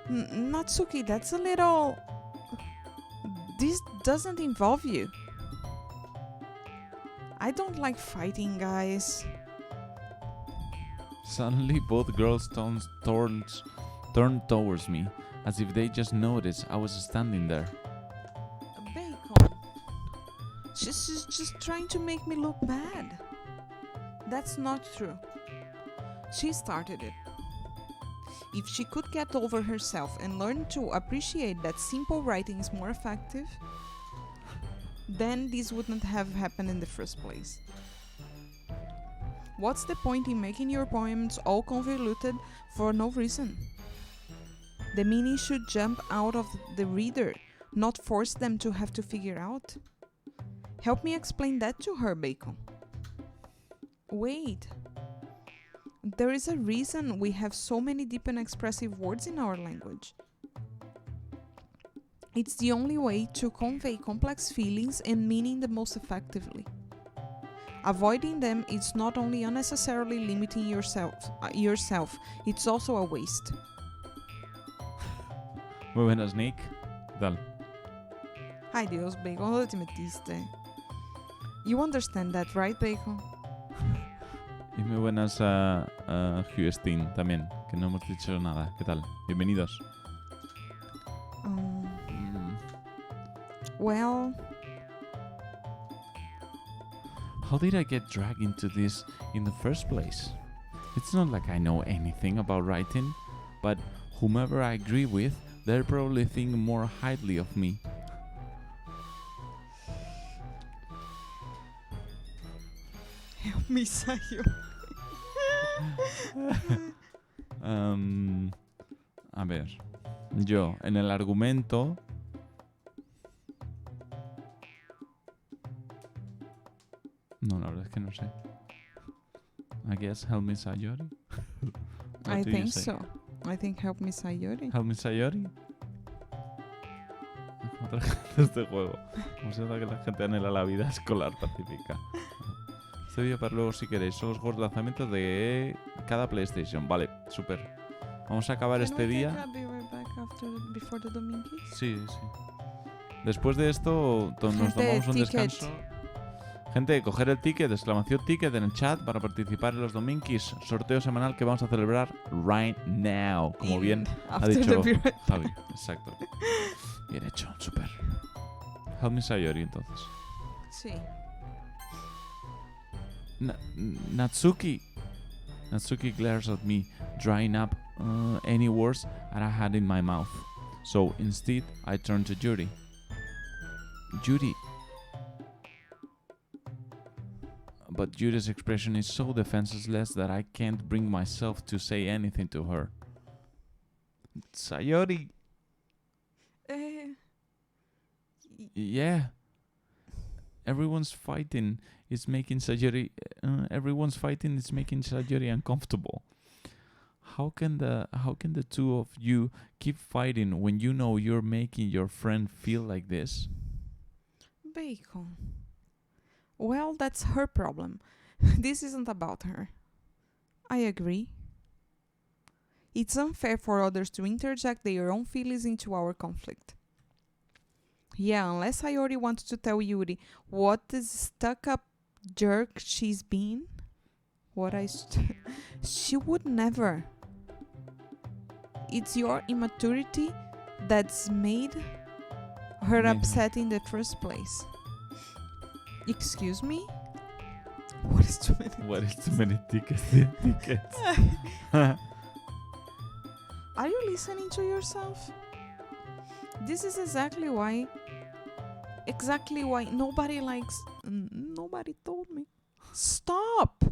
Natsuki, that's a little... This doesn't involve you. I don't like fighting, guys. Suddenly, both girls turned towards me, as if they just noticed I was standing there. Bacon. She's just trying to make me look bad. That's not true. She started it. If she could get over herself and learn to appreciate that simple writing is more effective, then this wouldn't have happened in the first place. What's the point in making your poems all convoluted for no reason? The meaning should jump out of the reader, not force them to have to figure out. Help me explain that to her, Bacon. Wait. There is a reason we have so many deep and expressive words in our language. It's the only way to convey complex feelings and meaning the most effectively. Avoiding them is not only unnecessarily limiting yourself, it's also a waste. Muy buenas, Nick. ¿Qué tal? Ay Dios, Bacon, ¿dónde te metiste? You understand that, right, Bacon? Y muy buenas a Justin también, que no hemos dicho nada. ¿Qué tal? Bienvenidos. Well... How did I get dragged into this in the first place? It's not like I know anything about writing, but whomever I agree with, they'll probably think more highly of me. Help me, Sayo. A ver, yo en el argumento... No, la verdad es que no sé. I guess help me Sayori. I think so. I think help me Sayori. Help me Sayori. Otra gente de este juego. Como se nota que la gente anhela la vida escolar pacífica. Este vídeo para luego si queréis. Son los juegos de lanzamiento de cada PlayStation. Vale, súper. Vamos a acabar este día. Sí, sí. Después de esto nos tomamos un descanso. Gente, coger el ticket, exclamación ticket en el chat para participar en los Dominkis, sorteo semanal que vamos a celebrar right now, como bien ha dicho Javi. Exacto. Bien hecho, super. Help me Sayori, entonces. Sí. Natsuki glares at me, drying up any words that I had in my mouth. So instead, I turn to Yuri. Yuri. But Yuri's expression is so defenseless that I can't bring myself to say anything to her. Sayori. Yeah. Everyone's fighting is making Sayori uncomfortable. How can the two of you keep fighting when you know you're making your friend feel like this? Bacon. Well, that's her problem. This isn't about her. I agree. It's unfair for others to interject their own feelings into our conflict. Yeah, unless Sayori wants to tell Yuri what a stuck-up jerk she's been. She would never. It's your immaturity that's made her upset in the first place. Excuse me? What is too many? What is too many tickets? Are you listening to yourself? This is exactly why nobody likes. Nobody told me. Stop!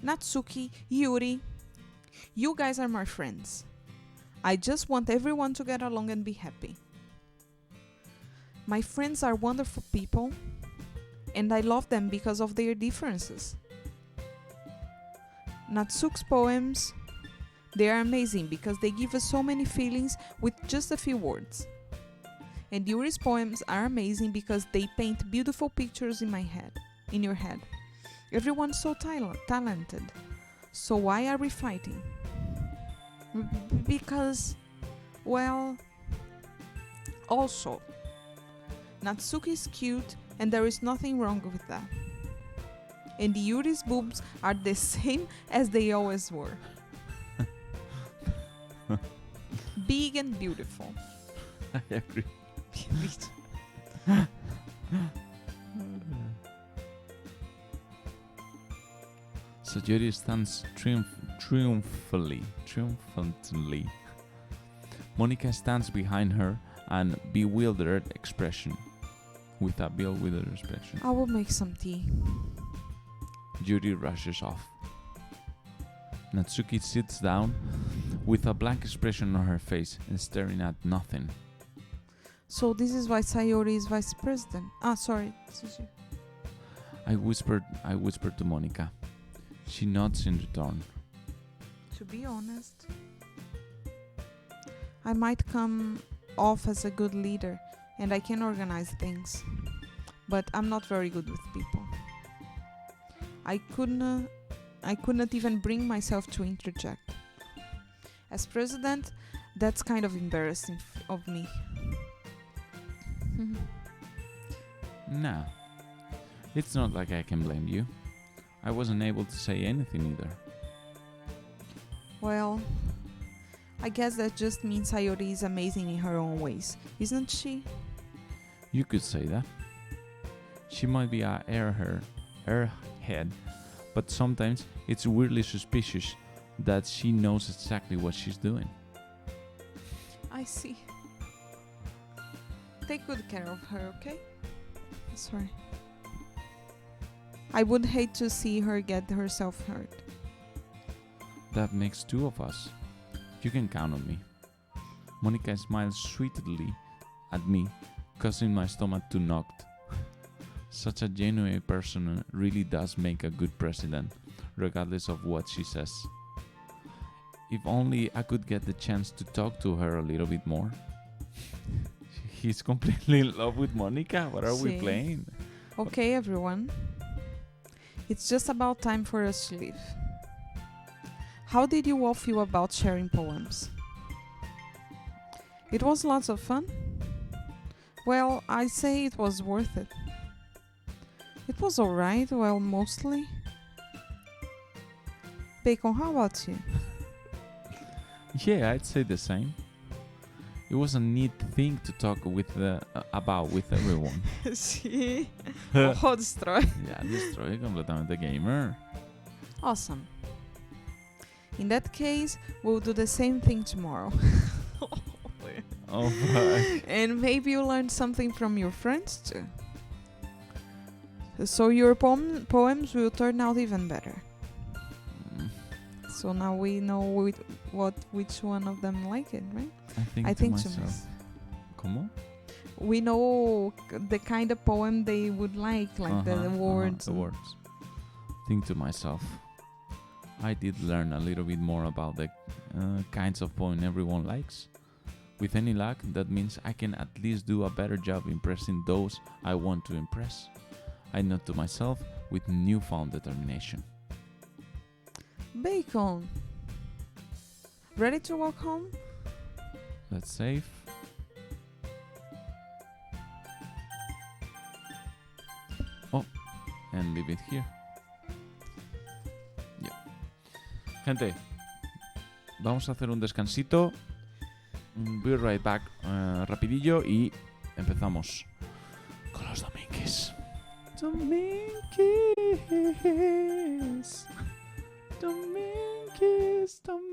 Natsuki, Yuri, you guys are my friends. I just want everyone to get along and be happy. My friends are wonderful people, and I love them because of their differences. Natsuki's poems, they are amazing because they give us so many feelings with just a few words. And Yuri's poems are amazing because they paint beautiful pictures in your head. Everyone's so talented. So why are we fighting? Because, well, also, Natsuki is cute and there is nothing wrong with that. And Yuri's boobs are the same as they always were. Big and beautiful. I agree. So Yuri stands triumphantly. Monica stands behind her and with a bewildered expression. I will make some tea. Yuri rushes off. Natsuki sits down with a blank expression on her face and staring at nothing. So this is why Sayori is vice president. Sorry. I whispered to Monica. She nods in return. To be honest, I might come off as a good leader and I can organize things, but I'm not very good with people. I could not even bring myself to interject. As president, that's kind of embarrassing of me. Nah, it's not like I can blame you. I wasn't able to say anything either. Well, I guess that just means Sayori is amazing in her own ways, isn't she? You could say that. She might be a airhead, but sometimes it's weirdly suspicious that she knows exactly what she's doing. I see. Take good care of her, okay? Sorry. I would hate to see her get herself hurt. That makes two of us. You can count on me. Monica smiles sweetly at me, causing my stomach to knock. Such a genuine person really does make a good president, regardless of what she says. If only I could get the chance to talk to her a little bit more. He's completely in love with Monica. What are we playing? Okay, everyone. It's just about time for us to leave. How did you all feel about sharing poems? It was lots of fun. Well, I say it was worth it. It was alright, well, mostly. Bacon, how about you? Yeah, I'd say the same. It was a neat thing to talk about with everyone. Sí. Ojo, destroy. Ya, destroy completamente gamer. Awesome. In that case, we'll do the same thing tomorrow. Oh, fuck. And maybe you learned something from your friends too. So your poems will turn out even better. So now we know which one of them like it, right? I think to myself. ¿Cómo? We know the kind of poem they would like the words. The words. Think to myself. I did learn a little bit more about the kinds of poem everyone likes. With any luck, that means I can at least do a better job impressing those I want to impress. I note to myself with newfound determination. Bacon. Ready to walk home? Let's save. Oh, and leave it here. Yeah. Gente, vamos a hacer un descansito. Be right back rapidillo y empezamos con los domingues. Domingues. Domingues, domingues.